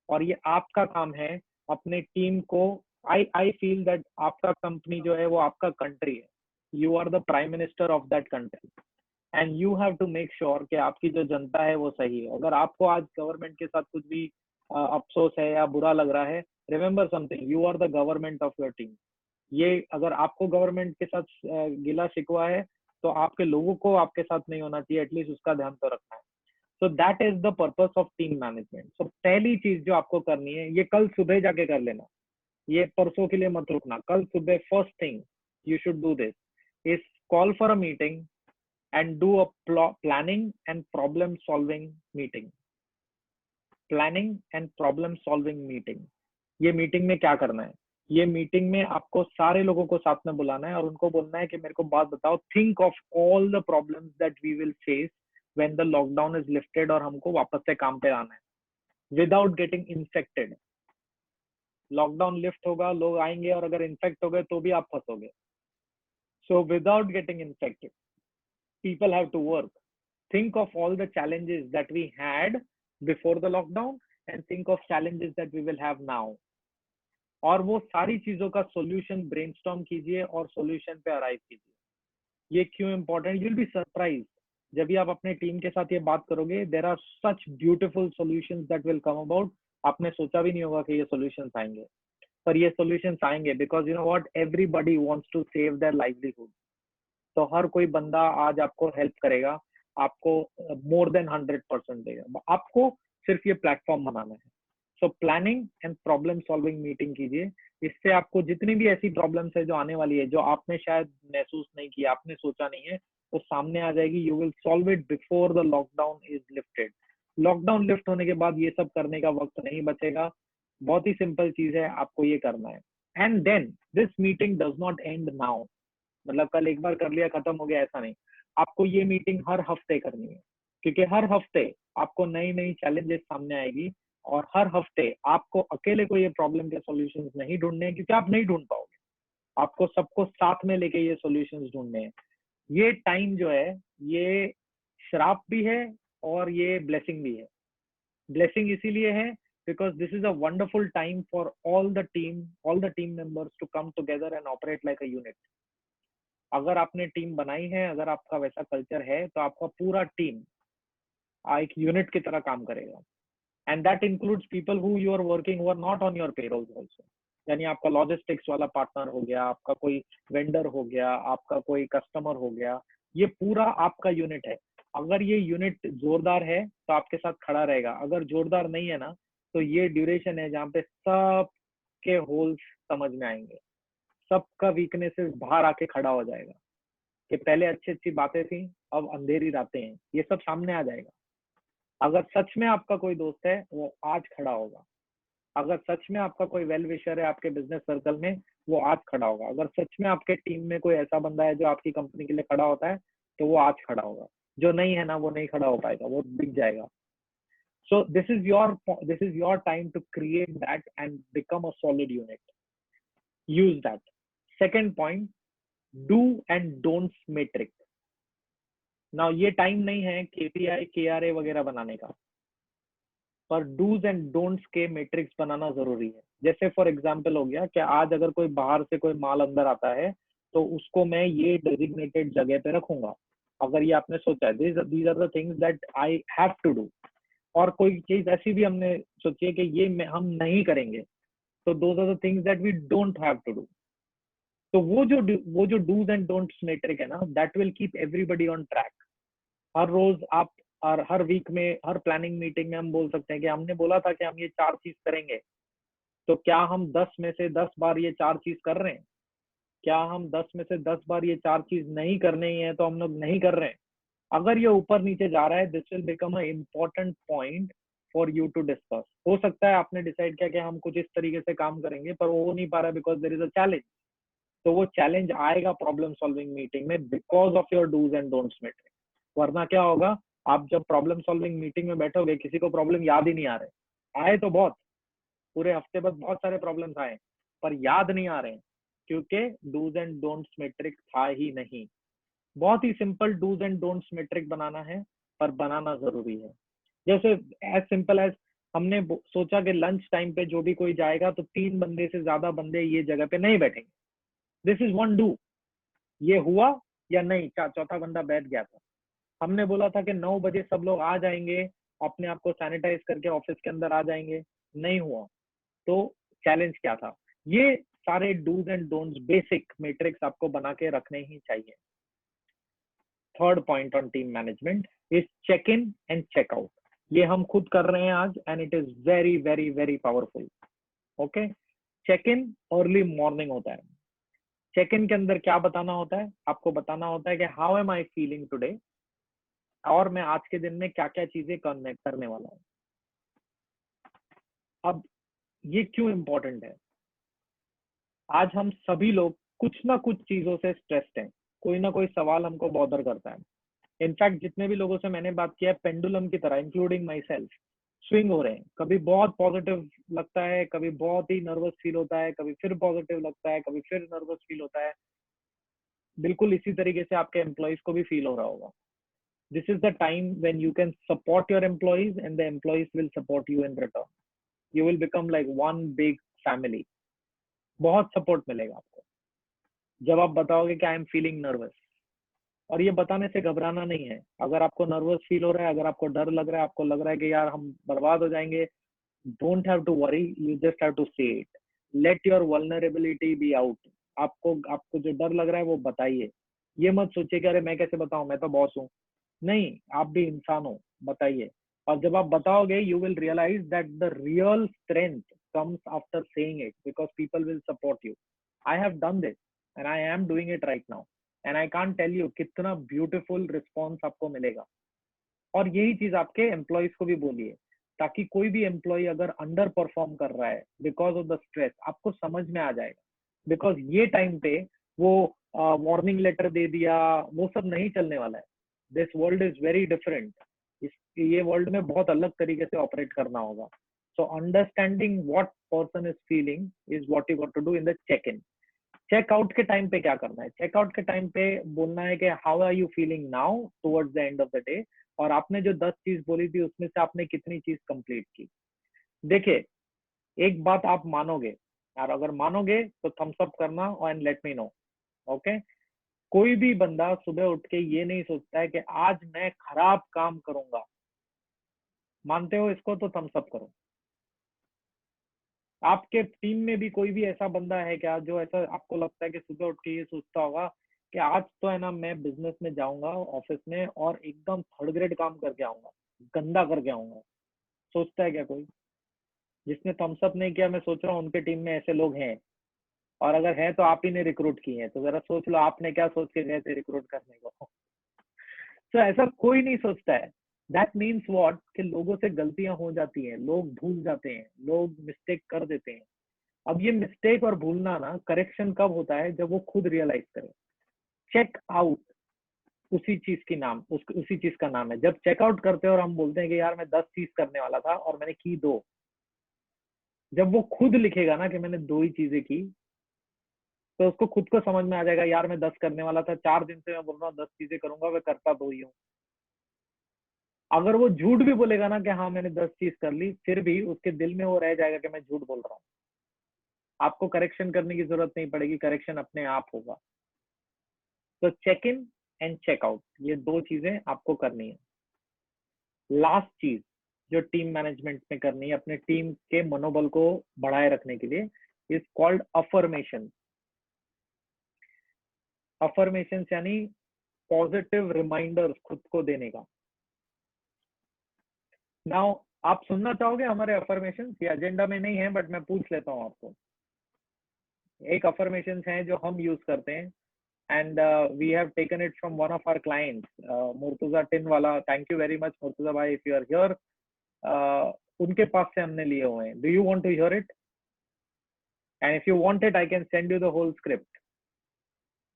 और ये आपका काम है अपने टीम को. आई फील दैट आपका कंपनी जो है वो आपका कंट्री है. You are the prime minister of that country and you have to make sure कि आपकी जो जनता है वो सही है. अगर आपको आज गवर्नमेंट के साथ कुछ भी अफसोस है या बुरा लग रहा है, remember something, you are the government of your team. ये अगर आपको गवर्नमेंट के साथ गिला शिकवा है तो आपके लोगों को आपके साथ नहीं होना चाहिए. एटलीस्ट उसका ध्यान तो रखना है. So that is the purpose of team management. So पहली चीज जो आपको करनी है, ये कल सुबह जाके कर लेना, ये परसों के लिए मत रुकना. कल सुबह first thing you should do this is call for a meeting and do a planning and problem solving meeting. Planning and problem solving meeting. ये मीटिंग में क्या करना है? ये मीटिंग में आपको सारे लोगों को साथ में बुलाना है और उनको बोलना है कि मेरे को बात बताओ. Think of all the problems that we will face when the lockdown is lifted और हमको वापस से काम पे आना है without getting infected. Lockdown lift होगा, लोग आएंगे और अगर इन्फेक्ट हो गए तो भी आप फंसोगे. So without getting infected, people have to work. Think of all the challenges that we had before the lockdown and think of challenges that we will have now. और वो सारी चीजों का solution brainstorm कीजिए और solution पे arrive कीजिए. ये क्यों important? You'll be surprised. जब भी आप अपने टीम के साथ ये बात करोगे, there are such beautiful solutions that will come about. आपने सोचा भी नहीं होगा कि ये solutions आएंगे. पर ये सॉल्यूशंस आएंगे because you know what, everybody wants to save their livelihood. तो हर कोई बंदा आज आपको हेल्प करेगा, आपको मोर देन 100% देगा. आपको सिर्फ ये प्लेटफॉर्म बनाना है. So planning and problem solving meeting कीजिए. इससे आपको जितनी भी ऐसी प्रॉब्लम्स है जो आने वाली है, जो आपने शायद महसूस नहीं किया, आपने सोचा नहीं है, वो सामने आ जाएगी. You will solve it before the lockdown is lifted. Lockdown lift होने के बाद ये सब करने का वक्त नहीं बचेगा. बहुत ही सिंपल चीज है, आपको ये करना है. And then this meeting does not end now. मतलब कल एक बार कर लिया खत्म हो गया, ऐसा नहीं. आपको ये मीटिंग हर हफ्ते करनी है, क्योंकि हर हफ्ते आपको नई नई चैलेंजेस सामने आएगी और हर हफ्ते आपको अकेले को ये प्रॉब्लम के सॉल्यूशंस नहीं ढूंढने हैं, क्योंकि आप नहीं ढूंढ पाओगे. आपको सबको साथ में लेके ये सॉल्यूशंस ढूंढने हैं. ये टाइम जो है ये श्राप भी है और ये ब्लेसिंग भी है. ब्लेसिंग इसीलिए है because this is a wonderful time for all the team members to come together and operate like a unit. अगर आपने टीम बनाई है, अगर आपका वैसा कल्चर है, तो आपका पूरा टीम एक यूनिट की तरह काम करेगा. And that includes people who you are working who are not on your payroll also. यानी आपका लॉजिस्टिक्स वाला पार्टनर हो गया, आपका कोई वेंडर हो गया, आपका कोई कस्टमर हो गया, ये पूरा आपका यूनिट है. अगर ये यूनिट जोरदार है तो आपके साथ खड़ा रहेगा. अगर जोरदार नहीं है ना, तो ये ड्यूरेशन है जहाँ पे सब के होल्स समझ में आएंगे, सबका वीकनेसेस बाहर आके खड़ा हो जाएगा कि पहले अच्छी अच्छी बातें थी, अब अंधेरी रातें हैं, ये सब सामने आ जाएगा. अगर सच में आपका कोई दोस्त है, वो आज खड़ा होगा. अगर सच में आपका कोई वेल विशर है आपके बिजनेस सर्कल में, वो आज खड़ा होगा. अगर सच में आपके टीम में कोई ऐसा बंदा है जो आपकी कंपनी के लिए खड़ा होता है, तो वो आज खड़ा होगा. जो नहीं है ना, वो नहीं खड़ा हो पाएगा, वो दिख जाएगा. So this is your time to create that and become a solid unit. Use that. Second point, do and don'ts metric. Now ये टाइम नहीं है KPI KRA वगैरह बनाने का. पर डूज एंड डोंट्स के मैट्रिक्स बनाना जरूरी है। जैसे फॉर एग्जांपल हो गया कि आज अगर कोई बाहर से कोई माल अंदर आता है तो उसको मैं ये डेजिग्नेटेड जगह पे रखूंगा। अगर ये आपने सोचा है, these are the things that I have to do. और कोई चीज ऐसी भी हमने सोची है कि ये हम नहीं करेंगे, तो those are the things that we don't have to do. तो वो जो डूज एंड डोंट्स मैट्रिक है ना, that will keep everybody on track. हर रोज आप और हर वीक में, हर प्लानिंग मीटिंग में हम बोल सकते हैं कि हमने बोला था कि हम ये 4 चीज करेंगे, तो क्या हम 10 में से 10 बार ये 4 चीज कर रहे हैं? क्या हम 10 में से 10 बार ये 4 चीज नहीं करनी है तो हम लोग नहीं कर रहे हैं? अगर ये ऊपर नीचे जा रहा है, this will become a important point for you to discuss. हो सकता है आपने डिसाइड किया कि हम कुछ इस तरीके से काम करेंगे, पर वो हो नहीं पा रहा है because there is a challenge. तो वो चैलेंज आएगा प्रॉब्लम सॉल्विंग मीटिंग में because of your dos and don'ts matrix. वरना क्या होगा, आप जब प्रॉब्लम सॉल्विंग मीटिंग में बैठोगे, किसी को प्रॉब्लम याद ही नहीं आ रहे। आए तो बहुत, पूरे हफ्ते बाद बहुत सारे प्रॉब्लम्स आए, पर याद नहीं आ रहे हैं क्योंकि डूज एंड डोंट्स मैट्रिक था ही नहीं। बहुत ही simple dos and don'ts matrix बनाना है, पर बनाना जरूरी है। जैसे एज सिंपल एज हमने सोचा कि लंच टाइम पे जो भी कोई जाएगा तो 3 बंदे से ज्यादा बंदे ये जगह पे नहीं बैठेंगे। This is one do. ये हुआ या नहीं? चौथा बंदा बैठ गया था। हमने बोला था कि 9 बजे सब लोग आ जाएंगे, अपने आप को सैनिटाइज करके ऑफिस के अंदर आ जाएंगे, नहीं हुआ। तो चैलेंज क्या था? ये सारे dos and don'ts basic matrix आपको बना के रखने ही चाहिए। Third point on team management is check in and check out. ये हम खुद कर रहे हैं आज, and it is very very very powerful. Okay, check in early morning होता है। चेक इन के अंदर क्या बताना होता है? आपको बताना होता है कि how am I feeling today, और मैं आज के दिन में क्या क्या चीजें करने वाला हूँ। अब ये क्यों इंपॉर्टेंट है? आज हम सभी लोग कुछ ना कुछ चीजों से स्ट्रेस्ड हैं। कोई ना कोई सवाल हमको बॉदर करता है। इनफैक्ट जितने भी लोगों से मैंने बात किया है, पेंडुलम की तरह, इंक्लूडिंग माई सेल्फ, स्विंग हो रहे हैं। कभी बहुत पॉजिटिव लगता है, कभी बहुत ही नर्वस फील होता है, कभी फिर पॉजिटिव लगता है, कभी फिर नर्वस फील होता है। बिल्कुल इसी तरीके से आपके एम्प्लॉयज को भी फील हो रहा होगा। This is the time when you can support your employees and the employees will support you in return. You will become like one big family. बहुत सपोर्ट मिलेगा आपको जब आप बताओगे कि आई एम फीलिंग नर्वस। और ये बताने से घबराना नहीं है। अगर आपको नर्वस फील हो रहा है, अगर आपको डर लग रहा है, आपको लग रहा है कि यार हम बर्बाद हो जाएंगे, don't have to worry, you just have to say it. Let your vulnerability be out. आपको जो डर लग रहा है वो बताइए। ये मत सोचिए कि अरे मैं कैसे बताऊं, मैं तो बॉस हूँ। नहीं, आप भी इंसान हो, बताइए। और जब आप बताओगे, you will realize that the real strength comes after saying it, because people will support you. I have done this and I am doing it right now, and I can't tell you कितना ब्यूटीफुल रिस्पॉन्स आपको मिलेगा। और यही चीज आपके एम्प्लॉयज को भी बोलिए, ताकि कोई भी एम्प्लॉय अगर अंडर परफॉर्म कर रहा है बिकॉज ऑफ द स्ट्रेस, आपको समझ में आ जाएगा। बिकॉज ये टाइम पे वो वार्निंग लेटर दे दिया, वो सब नहीं चलने वाला है। This world is very different. ये वर्ल्ड में बहुत अलग तरीके से ऑपरेट करना होगा। So understanding what person is feeling is what you got to do in the check in. Checkout के टाइम पे क्या करना है? चेकआउट के टाइम पे बोलना है कि how are you feeling now towards the end of the day, और आपने जो 10 चीज बोली थी उसमें से आपने कितनी चीज कंप्लीट की। देखिए, एक बात आप मानोगे, और अगर मानोगे तो थम्स अप करना and let me no. Okay, कोई भी बंदा सुबह उठ के ये नहीं सोचता है कि आज मैं खराब काम करूंगा। मानते हो इसको तो थम्स अप करो। आपके टीम में भी कोई भी ऐसा बंदा है क्या जो ऐसा आपको लगता है कि सुबह उठ के ये सोचता होगा कि आज तो है ना, मैं बिजनेस में जाऊंगा ऑफिस में और एकदम थर्ड ग्रेड काम करके आऊंगा, गंदा करके आऊंगा? सोचता है क्या कोई? जिसने थम्स अप नहीं किया, मैं सोच रहा हूँ उनके टीम में ऐसे लोग हैं। और अगर है तो आप ही ने रिक्रूट किए हैं, तो जरा सोच लो आपने क्या सोच के गए थे रिक्रूट करने को। तो ऐसा कोई नहीं सोचता है। दैट मीन्स व्हाट, कि लोगों से गलतियां हो जाती हैं, लोग भूल जाते हैं, लोग मिस्टेक कर देते हैं। अब ये मिस्टेक और भूलना ना, करेक्शन कब होता है? जब वो खुद रियलाइज करे। चेक आउट उसी चीज की नाम, उसी चीज का नाम है। जब चेकआउट करते हैं और हम बोलते हैं कि यार मैं 10 चीज करने वाला था और मैंने की 2, जब वो खुद लिखेगा ना कि मैंने 2 ही चीजें की, तो उसको खुद को समझ में आ जाएगा यार मैं 10 करने वाला था, 4 दिन से मैं बोल रहा हूँ 10 चीजें करूंगा, मैं करता 2 ही हूँ। अगर वो झूठ भी बोलेगा ना कि हाँ मैंने 10 चीज कर ली, फिर भी उसके दिल में वो रह जाएगा कि मैं झूठ बोल रहा हूँ। आपको करेक्शन करने की जरूरत नहीं पड़ेगी, करेक्शन अपने आप होगा। तो check in and check out, ये दो चीजें आपको करनी है। लास्ट चीज जो टीम मैनेजमेंट में करनी है अपने टीम के मनोबल को बढ़ाए रखने के लिए, इज कॉल्ड अफर्मेशन। अफर्मेशन यानी पॉजिटिव रिमाइंडर खुद को देने का। नाउ आप सुनना चाहोगे हमारे अफर्मेशन? ये एजेंडा में नहीं है बट मैं पूछ लेता हूँ आपको। एक अफर्मेशन है जो हम यूज करते हैं, and we have taken it from one of our clients, Murtuza Tinwala. Thank you very much, Murtuza bhai, if you are here. उनके पास से हमने लिए हुए हैं. Do you want to hear it? And if you want it, I can send you the whole script.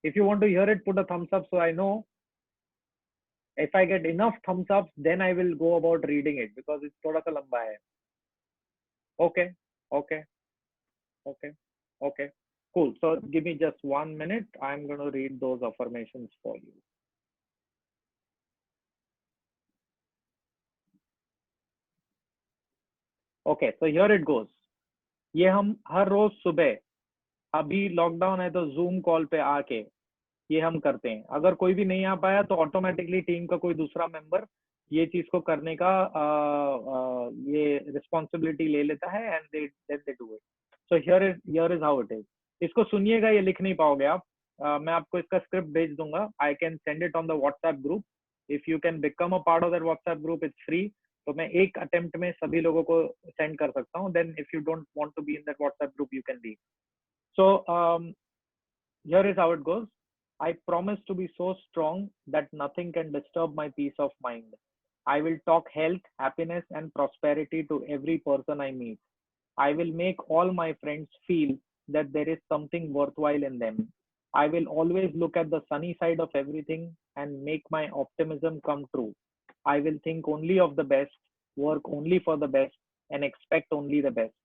If you want to hear it, put a thumbs up so I know. If I get enough thumbs up, then I will go about reading it because it's थोड़ा सा लंबा है. Okay, okay, okay, okay. Cool. So give me just 1 minute. I'm going to read those affirmations for you. Okay, so here it goes. ये हम हर रोज सुबह, अभी लॉकडाउन है तो जूम कॉल पे आके ये हम करते हैं। अगर कोई भी नहीं आ पाया तो ऑटोमेटिकली टीम का कोई दूसरा मेंबर ये चीज को करने का ये रिस्पॉन्सिबिलिटी ले लेता है and they do it. So here is how it is. इसको सुनिएगा, ये लिख नहीं पाओगे आप। मैं आपको इसका स्क्रिप्ट भेज दूंगा। I can send it on the WhatsApp group. If you can become a part of that WhatsApp group, it's free. तो मैं एक अटेम्प्ट में सभी लोगों को सेंड कर सकता हूँ। Then if you don't want to be in that WhatsApp group, you can leave. So here is how it goes. I promise to be so strong that nothing can disturb my peace of mind. I will talk health, happiness, and prosperity to every person I meet. I will make all my friends feel that there is something worthwhile in them. I will always look at the sunny side of everything and make my optimism come true. I will think only of the best, work only for the best, and expect only the best.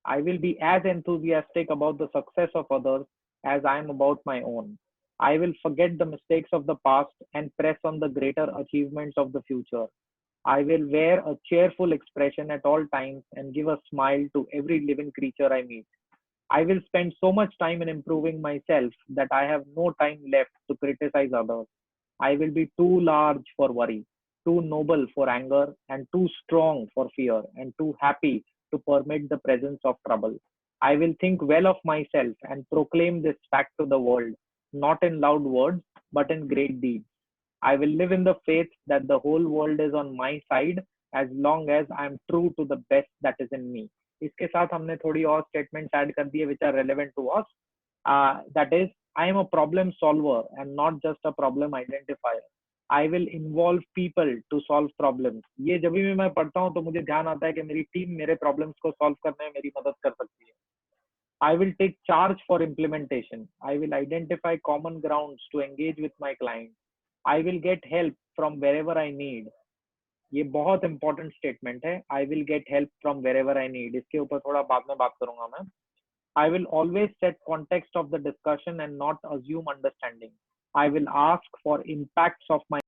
I will be as enthusiastic about the success of others as I am about my own. I will forget the mistakes of the past and press on the greater achievements of the future. I will wear a cheerful expression at all times and give a smile to every living creature I meet. I will spend so much time in improving myself that I have no time left to criticize others. I will be too large for worry, too noble for anger, and too strong for fear, and too happy to permit the presence of trouble. I will think well of myself and proclaim this fact to the world, not in loud words, but in great deeds. I will live in the faith that the whole world is on my side as long as I am true to the best that is in me. इसके साथ हमने थोड़ी और स्टेटमेंट्स ऐड कर दिए which are relevant to us. That is, I am a problem solver and not just a problem identifier. I will involve people to solve problems. ये जब भी मैं पढ़ता हूँ तो मुझे ध्यान आता है कि मेरी टीम मेरे प्रॉब्लम्स को सॉल्व करने में मेरी मदद कर सकती है. I will take charge for implementation. I will identify common grounds to engage with my clients. I will get help from wherever I need. ये बहुत इंपॉर्टेंट स्टेटमेंट है. I will get help from wherever I need. इसके ऊपर थोड़ा बाद में बात करूंगा मैं. I will always set context of the discussion and not assume understanding. I will ask for impacts of my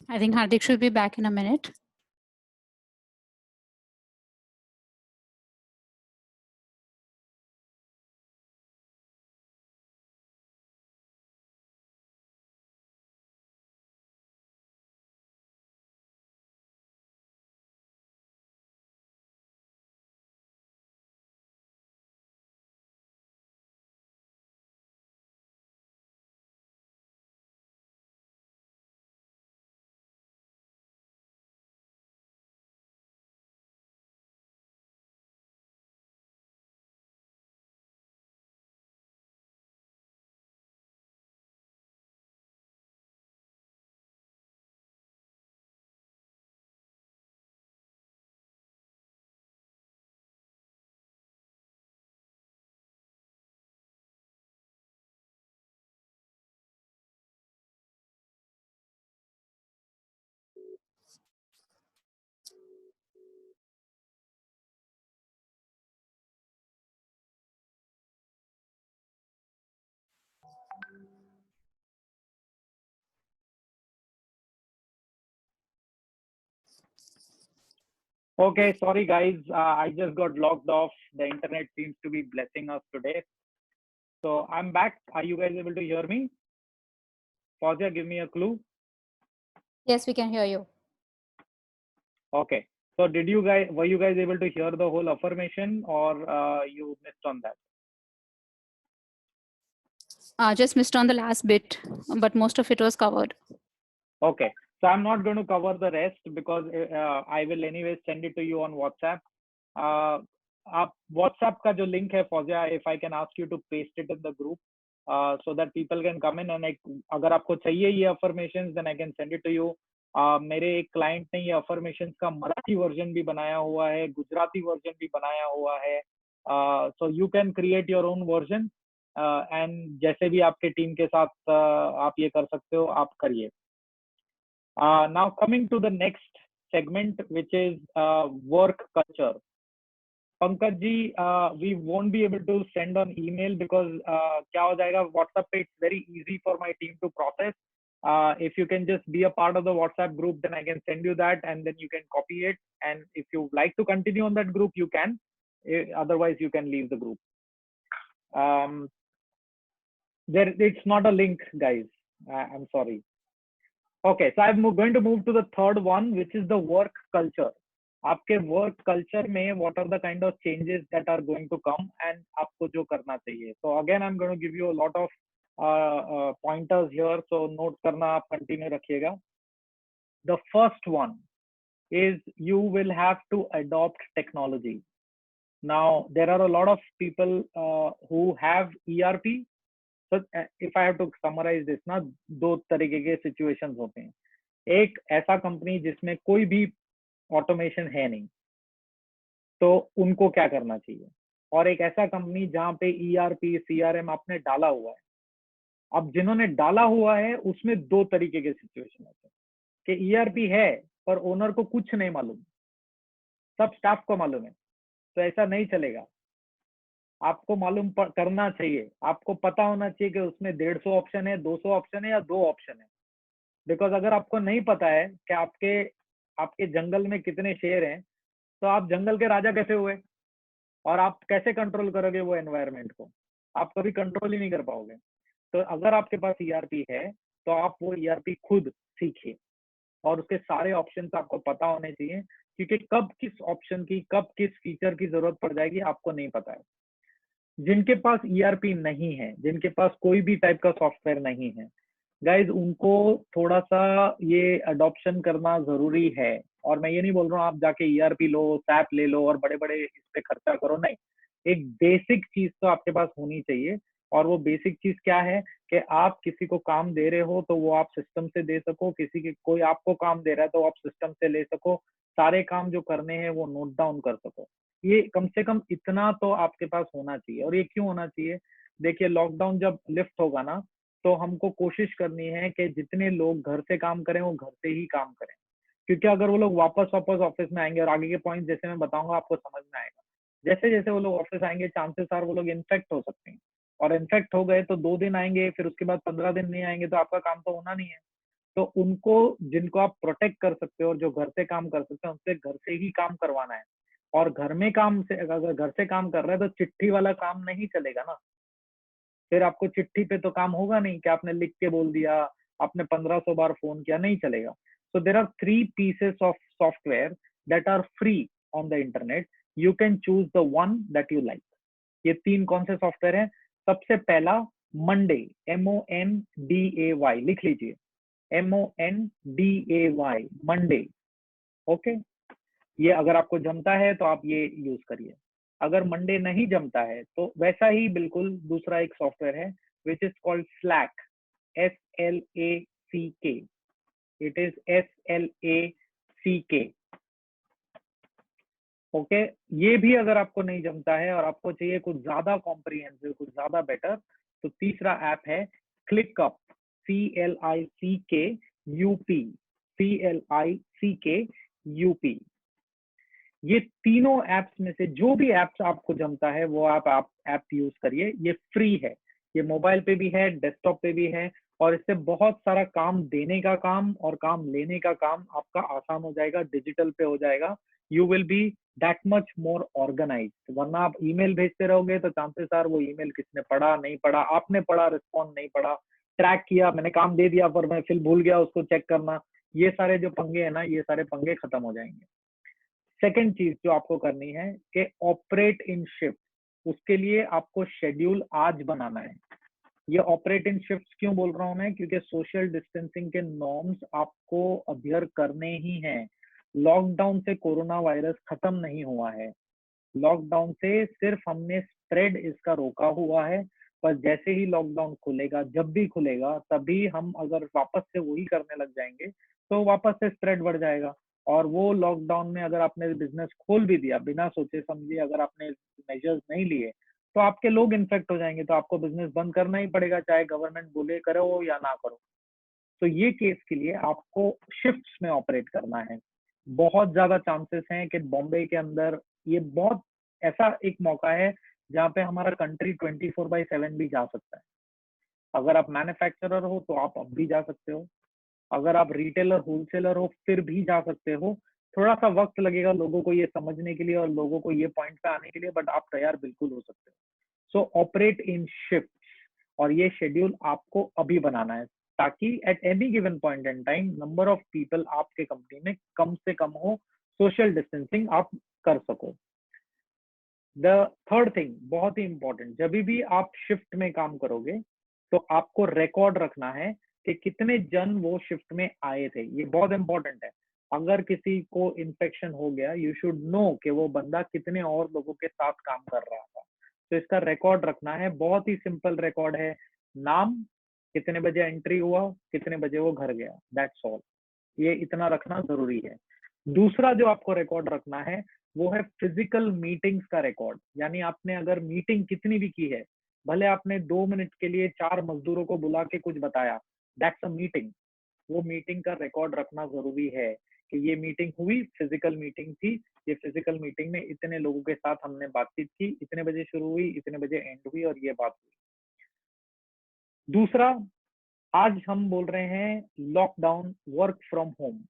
I think Hardik should be back in a minute. Okay, sorry guys, I just got logged off. The internet seems to be blessing us today. So I'm back. Are you guys able to hear me? Fausia, give me a clue. Yes, we can hear you. Okay. So were you guys able to hear the whole affirmation, or you missed on that? Just missed on the last bit, but most of it was covered. Okay. So I'm not going to cover the rest because I will anyway send it to you on WhatsApp. आप WhatsApp का जो link है Fauzia, if I can ask you to paste it in the group so that people can come in and अगर आपको चाहिए ये affirmations then I can send it to you. मेरे एक client ने ये affirmations का मराठी version भी बनाया हुआ है, गुजराती version भी बनाया हुआ है. So you can create your own version and जैसे भी आपके टीम के साथ आप ये कर सकते हो, आप करिए. Now coming to the next segment, which is work culture. Pankaj ji, we won't be able to send on email because क्या हो जाएगा WhatsApp पे it's very easy for my team to process. If you can just be a part of the WhatsApp group, then I can send you that and then you can copy it. And if you like to continue on that group, you can. Otherwise, you can leave the group. It's not a link, guys. I'm sorry. Okay, so I'm going to move to the third one, which is the work culture. आपके work culture में what are the kind of changes that are going to come and आपको जो करना चाहिए. So again, I'm going to give you a lot of pointers here. So note करना आप continue रखिएगा. The first one is you will have to adopt technology. Now there are a lot of people who have ERP. So if I have to summarize this ना, दो तरीके के situations होते हैं. एक ऐसा कंपनी जिसमें कोई भी ऑटोमेशन है नहीं, तो उनको क्या करना चाहिए, और एक ऐसा कंपनी जहां पे ERP CRM आपने डाला हुआ है. अब जिन्होंने डाला हुआ है उसमें दो तरीके के सिचुएशन होते हैं कि ERP है पर ओनर को कुछ नहीं मालूम, सब स्टाफ को मालूम है. तो ऐसा नहीं चलेगा. आपको मालूम करना चाहिए, आपको पता होना चाहिए कि उसमें 150 ऑप्शन है, 200 ऑप्शन है या 2 ऑप्शन है. बिकॉज अगर आपको नहीं पता है कि आपके जंगल में कितने शेर हैं, तो आप जंगल के राजा कैसे हुए और आप कैसे कंट्रोल करोगे वो एनवायरनमेंट को? आप कभी कंट्रोल ही नहीं कर पाओगे. तो अगर आपके पास ERP है तो आप वो ERP खुद सीखिए और उसके सारे ऑप्शंस आपको पता होने चाहिए, क्योंकि कब किस ऑप्शन की, कब किस फीचर की जरूरत पड़ जाएगी आपको नहीं पता है. जिनके पास ERP नहीं है, जिनके पास कोई भी टाइप का सॉफ्टवेयर नहीं है, गाइज उनको थोड़ा सा ये अडॉप्शन करना जरूरी है. और मैं ये नहीं बोल रहा हूँ आप जाके ERP लो, SAP ले लो और बड़े बड़े इस पे खर्चा करो, नहीं. एक बेसिक चीज तो आपके पास होनी चाहिए. और वो बेसिक चीज क्या है कि आप किसी को काम दे रहे हो तो वो आप सिस्टम से दे सको, कोई आपको काम दे रहा है तो आप सिस्टम से ले सको, सारे काम जो करने हैं वो नोट डाउन कर सको. ये कम से कम इतना तो आपके पास होना चाहिए. और ये क्यों होना चाहिए? देखिए, लॉकडाउन जब लिफ्ट होगा ना, तो हमको कोशिश करनी है कि जितने लोग घर से काम करें वो घर से ही काम करें. क्योंकि अगर वो लोग वापस ऑफिस में आएंगे, और आगे के पॉइंट जैसे मैं बताऊंगा आपको समझ में आएगा, जैसे जैसे वो लोग ऑफिस आएंगे चांसेस आर वो लोग इन्फेक्ट हो सकते हैं. और इन्फेक्ट हो गए तो 2 दिन आएंगे, फिर उसके बाद 15 दिन नहीं आएंगे, तो आपका काम तो होना नहीं है. तो उनको, जिनको आप प्रोटेक्ट कर सकते हो और जो घर से काम कर सकते हैं, उनसे घर से ही काम करवाना है. और घर में काम से, अगर घर से काम कर रहा है तो चिट्ठी वाला काम नहीं चलेगा ना. फिर आपको चिट्ठी पे तो काम होगा नहीं कि आपने लिख के बोल दिया, आपने 1500 बार फोन किया, नहीं चलेगा. So there are 3 pieces of software that are free on the internet. You can choose the one that you like. ये 3 कौन से सॉफ्टवेयर हैं? सबसे पहला मंडे, MONDAY, लिख लीजिए, MONDAY, मंडे. ओके, ये अगर आपको जमता है तो आप ये यूज करिए. अगर मंडे नहीं जमता है तो वैसा ही बिल्कुल दूसरा एक सॉफ्टवेयर है which is called slack, SLACK. It is SLACK. Okay, ये भी अगर आपको नहीं जमता है और आपको चाहिए कुछ ज्यादा कॉम्प्रिहेंसिव, कुछ ज्यादा बेटर, तो तीसरा ऐप है क्लिकअप, CLICKUP. ये तीनों एप्स में से जो भी एप्स आपको जमता है वो आप ऐप यूज करिए. ये फ्री है, ये मोबाइल पे भी है, डेस्कटॉप पे भी है, और इससे बहुत सारा काम देने का काम और काम लेने का काम आपका आसान हो जाएगा, डिजिटल पे हो जाएगा। You will be that much more organize. वरना आप ईमेल भेजते रहोगे तो चांसेस आर वो ईमेल किसने पढ़ा नहीं पढ़ा, आपने पढ़ा रिस्पॉन्ड नहीं पढ़ा, ट्रैक किया, मैंने काम दे दिया पर मैं फिर भूल गया उसको चेक करना, ये सारे जो पंगे है ना, ये सारे पंगे खत्म हो जाएंगे। सेकंड चीज जो आपको करनी है कि ऑपरेट इन शिफ्ट। उसके लिए आपको शेड्यूल आज बनाना है। ये ऑपरेट इन शिफ्ट क्यों बोल रहा हूं मैं, क्योंकि सोशल डिस्टेंसिंग के नॉर्म्स आपको अध्ययर करने ही हैं। लॉकडाउन से कोरोना वायरस खत्म नहीं हुआ है, लॉकडाउन से सिर्फ हमने स्प्रेड इसका रोका हुआ है। पर जैसे ही लॉकडाउन खुलेगा, जब भी खुलेगा, तभी हम अगर वापस से वही करने लग जाएंगे तो वापस से स्प्रेड बढ़ जाएगा। और वो लॉकडाउन में अगर आपने बिजनेस खोल भी दिया बिना सोचे समझे, अगर आपने मेजर्स नहीं लिए, तो आपके लोग इन्फेक्ट हो जाएंगे, तो आपको बिजनेस बंद करना ही पड़ेगा, चाहे गवर्नमेंट बोले करो या ना करो। तो ये केस के लिए आपको शिफ्ट्स में ऑपरेट करना है। बहुत ज्यादा चांसेस हैं कि बॉम्बे के अंदर ये बहुत ऐसा एक मौका है जहाँ पे हमारा कंट्री 24/7 भी जा सकता है। अगर आप मैन्युफैक्चरर हो तो आप अब भी जा सकते हो, अगर आप रिटेलर होलसेलर हो फिर भी जा सकते हो। थोड़ा सा वक्त लगेगा लोगों को ये समझने के लिए और लोगों को ये पॉइंट पे आने के लिए, बट आप तैयार बिल्कुल हो सकते हो। सो ऑपरेट इन शिफ्ट, और ये शेड्यूल आपको अभी बनाना है ताकि at any given point in time number of people आपके कंपनी में कम से कम हो, सोशल डिस्टेंसिंग आप कर सको। द थर्ड थिंग बहुत ही इंपॉर्टेंट, जब भी आप शिफ्ट में काम करोगे तो आपको रिकॉर्ड रखना है कि कितने जन वो शिफ्ट में आए थे। ये बहुत इंपॉर्टेंट है। अगर किसी को इन्फेक्शन हो गया, यू शुड नो कि वो बंदा कितने और लोगों के साथ काम कर रहा था। तो इसका रिकॉर्ड रखना है, बहुत ही सिंपल रिकॉर्ड है। नाम, कितने बजे एंट्री हुआ, कितने बजे वो घर गया, दैट्स ऑल। ये इतना रखना जरूरी है। दूसरा जो आपको रिकॉर्ड रखना है वो है फिजिकल मीटिंग्स का रिकॉर्ड। यानी आपने अगर मीटिंग कितनी भी की है, भले आपने 2 मिनट के लिए 4 मजदूरों को बुला के कुछ बताया, दैट्स अ मीटिंग। वो मीटिंग का रिकॉर्ड रखना जरूरी है कि ये मीटिंग हुई, फिजिकल मीटिंग थी, ये फिजिकल मीटिंग में इतने लोगों के साथ हमने बातचीत की, इतने बजे शुरू हुई, इतने बजे एंड हुई और ये बात हुई। दूसरा, आज हम बोल रहे हैं लॉकडाउन, वर्क फ्रॉम होम।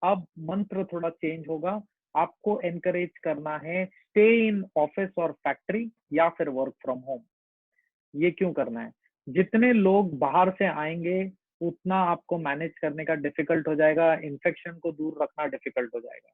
अब मंत्र थोड़ा चेंज होगा। आपको एनकरेज करना है स्टे इन ऑफिस और फैक्ट्री या फिर वर्क फ्रॉम होम। ये क्यों करना है? जितने लोग बाहर से आएंगे उतना आपको मैनेज करने का डिफिकल्ट हो जाएगा, इन्फेक्शन को दूर रखना डिफिकल्ट हो जाएगा।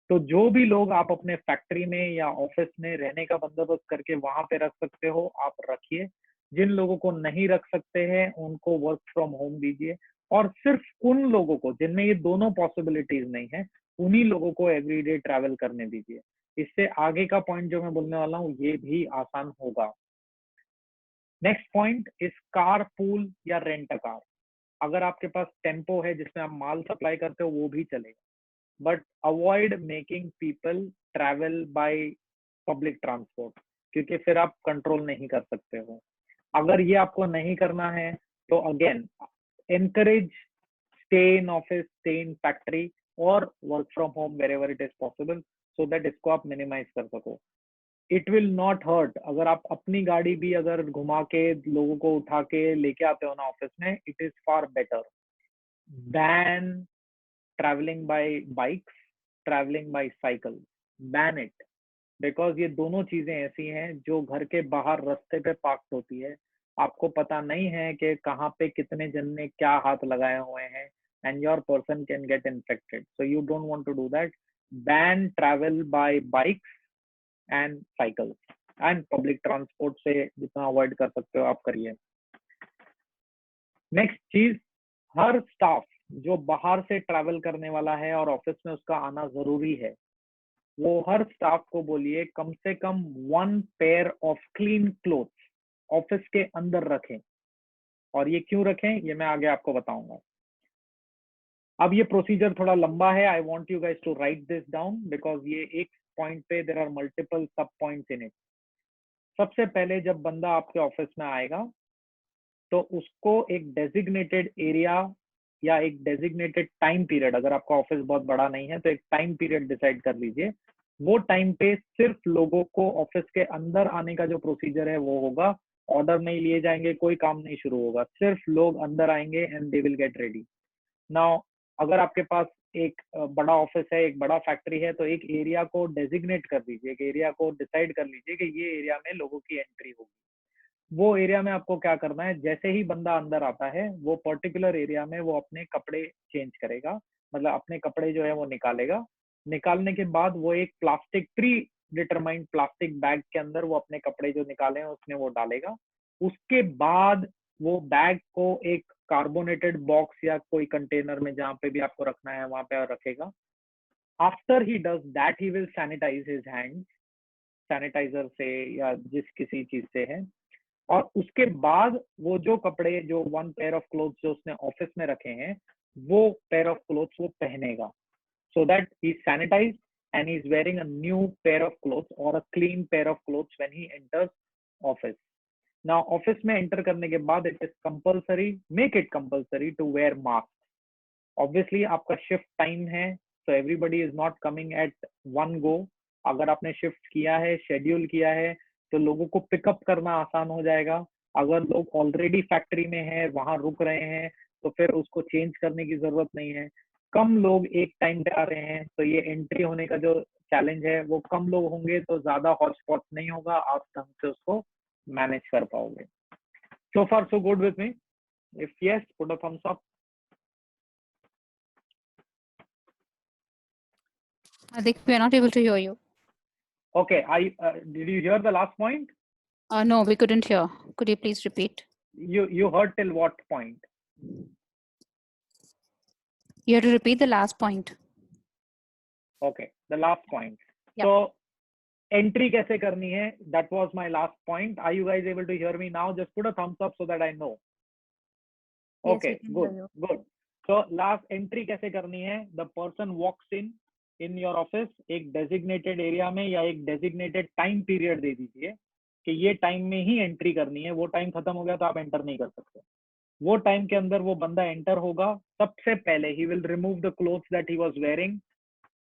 तो जो भी लोग आप अपने फैक्ट्री में या ऑफिस में रहने का बंदोबस्त करके वहां पे रख सकते हो, आप रखिए। जिन लोगों को नहीं रख सकते हैं उनको वर्क फ्रॉम होम दीजिए। और सिर्फ उन लोगों को जिनमें ये दोनों पॉसिबिलिटीज नहीं है, उन्हीं लोगों को एवरीडे ट्रैवल करने दीजिए। इससे आगे का पॉइंट जो मैं बोलने वाला हूँ ये भी आसान होगा। Next point is car pool या रेंट अ कार। अगर आपके पास टेम्पो है जिसमें आप माल सप्लाई करते हो वो भी चलेगा, but avoid making people travel by public transport, क्योंकि फिर आप कंट्रोल नहीं कर सकते हो। अगर ये आपको नहीं करना है तो again encourage stay in office, stay in factory और work from home wherever it is possible, so that इसको आप minimize कर सको। It will not hurt. अगर आप अपनी गाड़ी भी अगर घुमा के लोगों को उठा के लेके आते हो ना ऑफिस में, it is far better ban travelling by bikes, travelling by cycle. Ban it, because ये दोनों चीजें ऐसी हैं जो घर के बाहर रास्ते पे पार्क होती है। आपको पता नहीं है कि कहाँ पे कितने जन ने क्या हाथ लगाए हुए हैं, and your person can get infected, so you don't want to do that. Ban travel by bikes and cycle, and public transport से जितना अवॉइड कर सकते हो आप करिए। नेक्स्ट चीज, हर स्टाफ जो बाहर से ट्रैवल करने वाला है और ऑफिस में उसका आना जरूरी है, वो हर स्टाफ को बोलिए कम से कम 1 pair of clean clothes office के अंदर रखें। और ये क्यों रखें ये मैं आगे आपको बताऊंगा। अब ये प्रोसीजर थोड़ा लंबा है, I want you guys to write this down because ये एक पॉइंट पे there are multiple sub points in it. सबसे पहले जब बंदा आपके ऑफिस में आएगा तो उसको एक डेजिग्नेटेड एरिया या एक डेजिग्नेटेड टाइम पीरियड, अगर आपका ऑफिस बहुत बड़ा नहीं है तो एक टाइम पीरियड डिसाइड कर लीजिए। वो टाइम पे सिर्फ लोगों को ऑफिस के अंदर आने का जो प्रोसीजर है वो होगा, ऑर्डर नहीं लिए जाएंगे, कोई काम नहीं शुरू होगा, सिर्फ लोग अंदर आएंगे and they will get ready. Now अगर आपके पास एक बड़ा ऑफिस है, एक बड़ा फैक्ट्री है, तो एक एरिया को डेजिग्नेट कर दीजिए, एक एरिया को डिसाइड कर लीजिए कि ये एरिया में लोगों की एंट्री होगी। वो एरिया में आपको क्या करना है, जैसे ही बंदा अंदर आता है वो पर्टिकुलर एरिया में वो अपने कपड़े चेंज करेगा, मतलब अपने कपड़े जो है वो निकालेगा। निकालने के बाद वो एक plastic pre determined plastic bag के अंदर वो अपने कपड़े जो निकाले हैं उसमें वो डालेगा। उसके बाद वो बैग को एक कार्बोनेटेड बॉक्स या कोई कंटेनर में जहां पे भी आपको रखना है वहां पे रखेगा। After he does that he will sanitize his hand sanitizer से या जिस किसी चीज से है। और उसके बाद वो जो कपड़े जो वन पेयर ऑफ क्लोथ्स जो उसने ऑफिस में रखे हैं वो पेयर ऑफ क्लोथ्स वो पहनेगा, so that he's sanitized and he's wearing a new pair of clothes or a clean pair of clothes when he enters office. Now office में enter करने के बाद it is compulsory, make it compulsory to wear mask. Obviously आपका shift time है, so everybody is not coming at one go. अगर आपने shift किया है, schedule किया है, तो लोगों को पिकअप करना आसान हो जाएगा। अगर लोग ऑलरेडी फैक्ट्री में हैं, वहां रुक रहे हैं, तो फिर उसको चेंज करने की जरूरत नहीं है। कम लोग एक टाइम पे आ रहे हैं, तो ये एंट्री होने का जो चैलेंज है वो कम लोग होंगे, तो ज्यादा हॉट स्पॉट नहीं होगा, आप ढंग से उसको मैनेज कर पाओगे। So far so good with me? If yes, put a thumbs up. I think we are not able to hear you. Okay, did you hear the last point? No, we couldn't hear. Could you please repeat? You heard till what point? You have to repeat the last point. Okay, the last point. Yep. So entry कैसे करनी है? That was my last point. Are you guys able to hear me now? Just put a thumbs up so that I know. Yes, Okay, we can good, hear you. good. So last entry कैसे करनी है? The person walks in your office, एक designated area में या एक designated time period दे दीजिए कि ये टाइम में ही एंट्री करनी है। वो टाइम खत्म हो गया तो आप एंटर नहीं कर सकते। वो टाइम के अंदर वो बंदा एंटर होगा, सबसे पहले he will remove the clothes that he was wearing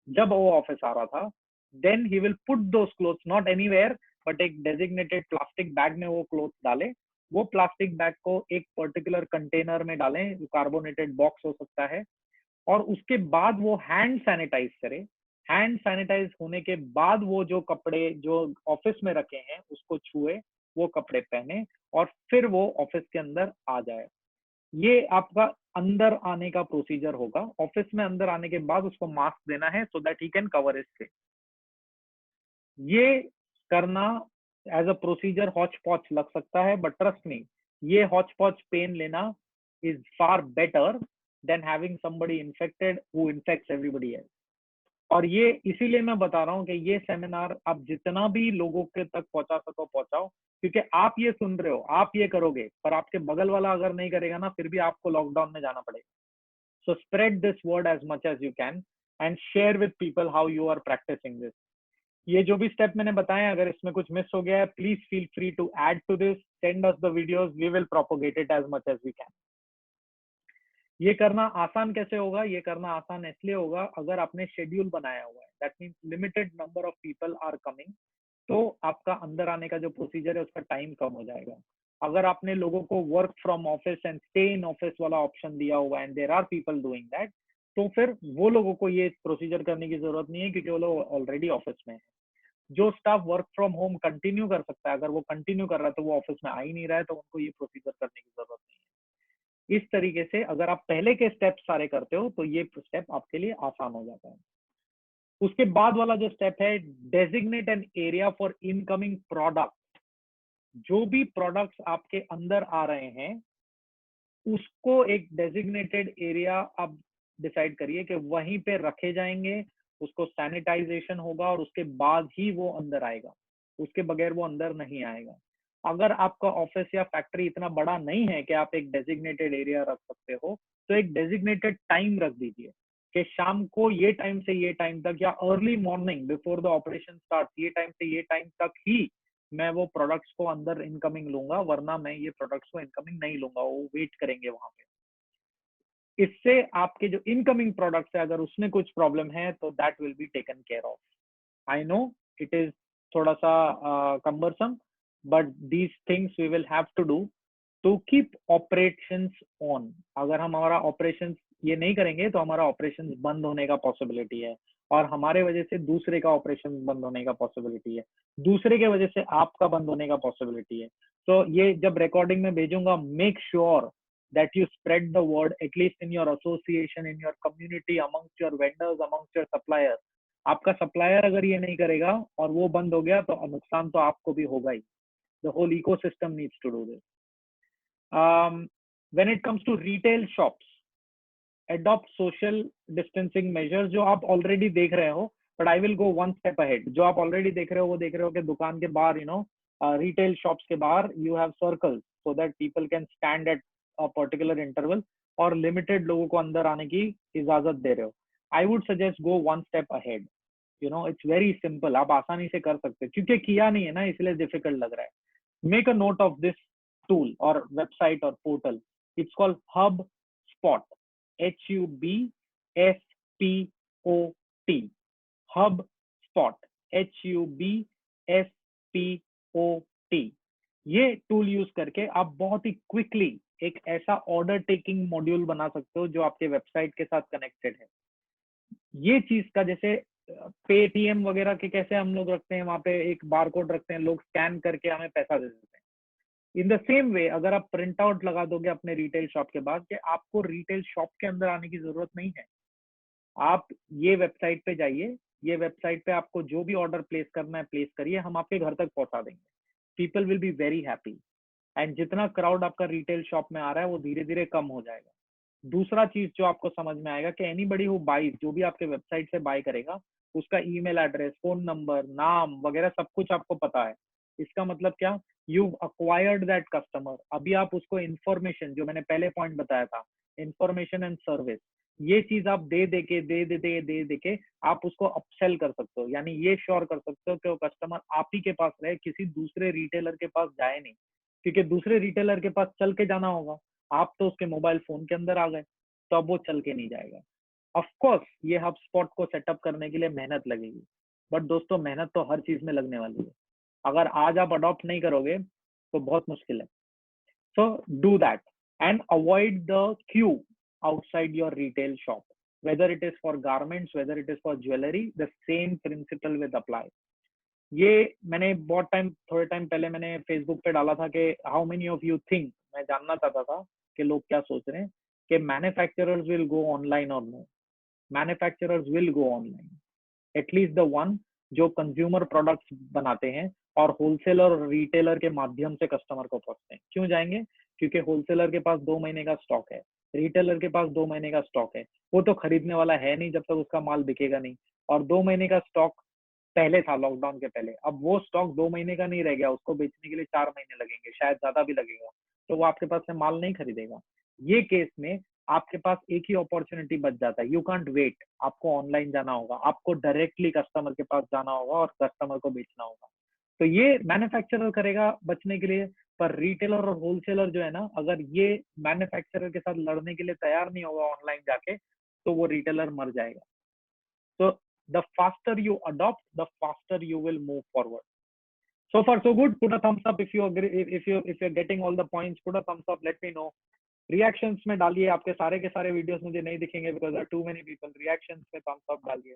जब वो ऑफिस आ रहा था। Then he will put those clothes not anywhere but एक डेजिग्नेटेड प्लास्टिक बैग में वो क्लोथ्स डाले। वो प्लास्टिक बैग को एक पर्टिकुलर कंटेनर में डालें, कार्बोनेटेड बॉक्स हो सकता है, और उसके बाद वो हैंड सैनिटाइज करे। हैंड सैनिटाइज होने के बाद वो जो कपड़े जो ऑफिस में रखे हैं उसको छुए, वो कपड़े पहने, और फिर वो ऑफिस के अंदर आ जाए। ये आपका अंदर आने का प्रोसीजर होगा। ऑफिस में अंदर आने के बाद उसको मास्क देना है so that he can cover his face. ये करना एज अ प्रोसीजर हॉच पॉच लग सकता है, बट ट्रस्ट मी, ये हॉच पॉच पेन लेना is far better than having somebody infected who infects everybody else. और ये इसीलिए मैं बता रहा हूँ कि ये सेमिनार आप जितना भी लोगों के तक पहुंचा सको पहुंचाओ, क्योंकि आप ये सुन रहे हो, आप ये करोगे, पर आपके बगल वाला अगर नहीं करेगा ना, फिर भी आपको लॉकडाउन में जाना पड़ेगा। So spread this word as much as you can and share with people how you are practicing this. ये जो भी स्टेप मैंने बताया, अगर इसमें कुछ मिस हो गया है, please feel free to add to this, send us the videos, we will propagate it as much as we can. ये करना आसान कैसे होगा? ये करना आसान इसलिए होगा अगर आपने शेड्यूल बनाया हुआ है, that means limited number of people are coming, तो आपका अंदर आने का जो प्रोसीजर है उसका टाइम कम हो जाएगा। अगर आपने लोगों को work from office and stay in office वाला ऑप्शन दिया हुआ है and there are people doing that, तो फिर वो लोगों को ये प्रोसीजर करने की जरूरत नहीं है, क्योंकि वो लोग ऑलरेडी ऑफिस में है। जो staff work from home continue कर सकता है, अगर वो कंटिन्यू कर रहा है तो वो ऑफिस में आ ही नहीं रहा है, तो उनको ये प्रोसीजर करने की जरूरत नहीं है। इस तरीके से अगर आप पहले के स्टेप सारे करते हो तो ये स्टेप आपके लिए आसान हो जाता है। उसके बाद वाला जो स्टेप है, designate an area for incoming product. जो भी प्रोडक्ट्स आपके अंदर आ रहे हैं उसको एक डेजिग्नेटेड एरिया आप डिसाइड करिए कि वहीं पे रखे जाएंगे, उसको सैनिटाइजेशन होगा और उसके बाद ही वो अंदर आएगा, उसके बगैर वो अंदर नहीं आएगा। अगर आपका ऑफिस या फैक्ट्री इतना बड़ा नहीं है कि आप एक डेजिग्नेटेड एरिया रख सकते हो, तो एक डेजिग्नेटेड टाइम रख दीजिए कि शाम को ये टाइम से ये टाइम तक, या early morning before the operation start, ये टाइम से ये टाइम तक ही मैं वो प्रोडक्ट्स को अंदर इनकमिंग लूंगा, वरना मैं ये प्रोडक्ट्स को इनकमिंग नहीं लूंगा, वो वेट करेंगे वहां पे। इससे आपके जो इनकमिंग प्रोडक्ट्स है अगर उसमें कुछ प्रॉब्लम है तो that will be taken care of. I know it is थोड़ा सा cumbersome, but these things we will have to do to keep operations on. अगर हम हमारा operations ये नहीं करेंगे तो हमारा operations बंद होने का possibility है, और हमारे वजह से दूसरे का operations बंद होने का possibility है, दूसरे के वजह से आपका बंद होने का possibility है. तो ये जब recording में भेजूंगा, make sure that you spread the word at least in your association, in your community, amongst your vendors, amongst your suppliers. आपका supplier अगर ये नहीं करेगा और वो बंद हो गया तो नुकसान तो आपको भी होगा ही. The whole ecosystem needs to do this. When it comes to retail shops, adopt social distancing measures जो आप already देख रहे हो, but I will go one step ahead. जो आप already देख रहे हो वो देख रहे हो कि दुकान के बाहर, retail shops के बाहर you have circles so that people can stand at a particular interval, और limited लोगों को अंदर आने की इजाजत दे रहे हो. I would suggest go one step ahead. It's very simple. आप आसानी से कर सकते हो, क्योंकि किया नहीं है ना इसलिए difficult लग रहा है. Make a note of this tool or website or portal. It's called HubSpot. HubSpot. HubSpot. HubSpot. ये टूल यूज करके आप बहुत ही क्विकली एक ऐसा ऑर्डर टेकिंग मॉड्यूल बना सकते हो जो आपके वेबसाइट के साथ कनेक्टेड है. ये चीज का जैसे पेटीएम वगैरह के कैसे हम लोग रखते हैं, वहां पे एक बारकोड रखते हैं, लोग स्कैन करके हमें पैसा दे देते हैं. इन द सेम वे अगर आप प्रिंट आउट लगा दोगे अपने रिटेल शॉप के बाद कि आपको रिटेल शॉप के अंदर आने की जरूरत नहीं है, आप ये वेबसाइट पे जाइए, ये वेबसाइट पे आपको जो भी ऑर्डर प्लेस करना है प्लेस करिए, हम आपके घर तक पहुंचा देंगे. People will be very happy. And जितना क्राउड आपका रिटेल शॉप में आ रहा है वो धीरे धीरे कम हो जाएगा. दूसरा चीज जो आपको समझ में आएगा कि एनीबडी हु बाइज, जो भी आपके वेबसाइट से बाय करेगा, उसका ईमेल एड्रेस, फोन नंबर, नाम वगैरह सब कुछ आपको पता है. इसका मतलब क्या, यू अक्वायर्ड दैट कस्टमर. अभी आप उसको इंफॉर्मेशन, जो मैंने पहले पॉइंट बताया था, इंफॉर्मेशन एंड सर्विस, ये चीज आप दे के आप उसको अपसेल कर सकते हो. यानी ये श्योर कर सकते हो कि वो कस्टमर आप ही के पास रहे, किसी दूसरे रिटेलर के पास जाए नहीं, क्योंकि दूसरे रिटेलर के पास चल के जाना होगा. आप तो उसके मोबाइल फोन के अंदर आ गए तो अब वो चल के नहीं जाएगा. ऑफ कोर्स ये हब स्पॉट को सेटअप करने के लिए मेहनत लगेगी, बट दोस्तों मेहनत तो हर चीज में लगने वाली है. अगर आज आप अडॉप्ट नहीं करोगे तो बहुत मुश्किल है. So do that and avoid the Q outside your retail shop, whether it is for garments, whether it is for jewelry, the same principle will apply. ये मैंने थोड़े टाइम पहले मैंने फेसबुक पे डाला था कि how many of you think, मैं जानना चाहता था कि लोग क्या सोच रहे हैं कि मैन्युफैक्चरर्स विल गो ऑनलाइन और no. Manufacturers will go online, at least the one जो कंज्यूमर प्रोडक्ट्स बनाते हैं और होलसेलर और रिटेलर के माध्यम से कस्टमर को पहुंचते हैं. क्यों जाएंगे, क्योंकि होलसेलर के पास 2 महीने का स्टॉक है, रिटेलर के पास 2 महीने का स्टॉक है. वो तो खरीदने वाला है नहीं जब तक उसका माल बिकेगा नहीं, और 2 महीने का स्टॉक पहले था लॉकडाउन के पहले. अब वो स्टॉक 2 महीने का नहीं रह गया, उसको बेचने के लिए 4 महीने लगेंगे, शायद ज्यादा भी लगेगा, तो वो आपके पास से माल नहीं खरीदेगा. ये केस में आपके पास एक ही अपॉर्चुनिटी बच जाता है, यू कांट वेट. आपको ऑनलाइन जाना होगा, आपको डायरेक्टली कस्टमर के पास जाना होगा और कस्टमर को बेचना होगा. तो ये मैन्युफैक्चरर करेगा बचने के लिए, पर रिटेलर और होलसेलर जो है ना, अगर ये मैन्युफैक्चरर के साथ लड़ने के लिए तैयार नहीं होगा ऑनलाइन जाके, तो वो रिटेलर मर जाएगा. तो the faster you adopt, the faster you will move forward. So far so good. Put a thumbs up if you agree, if you're getting all the points. Put a thumbs up, let me know. Reactions में डालिए, आपके सारे के सारे वीडियोस मुझे नहीं दिखेंगे because there are too many people. Reactions में thumbs up डालिए.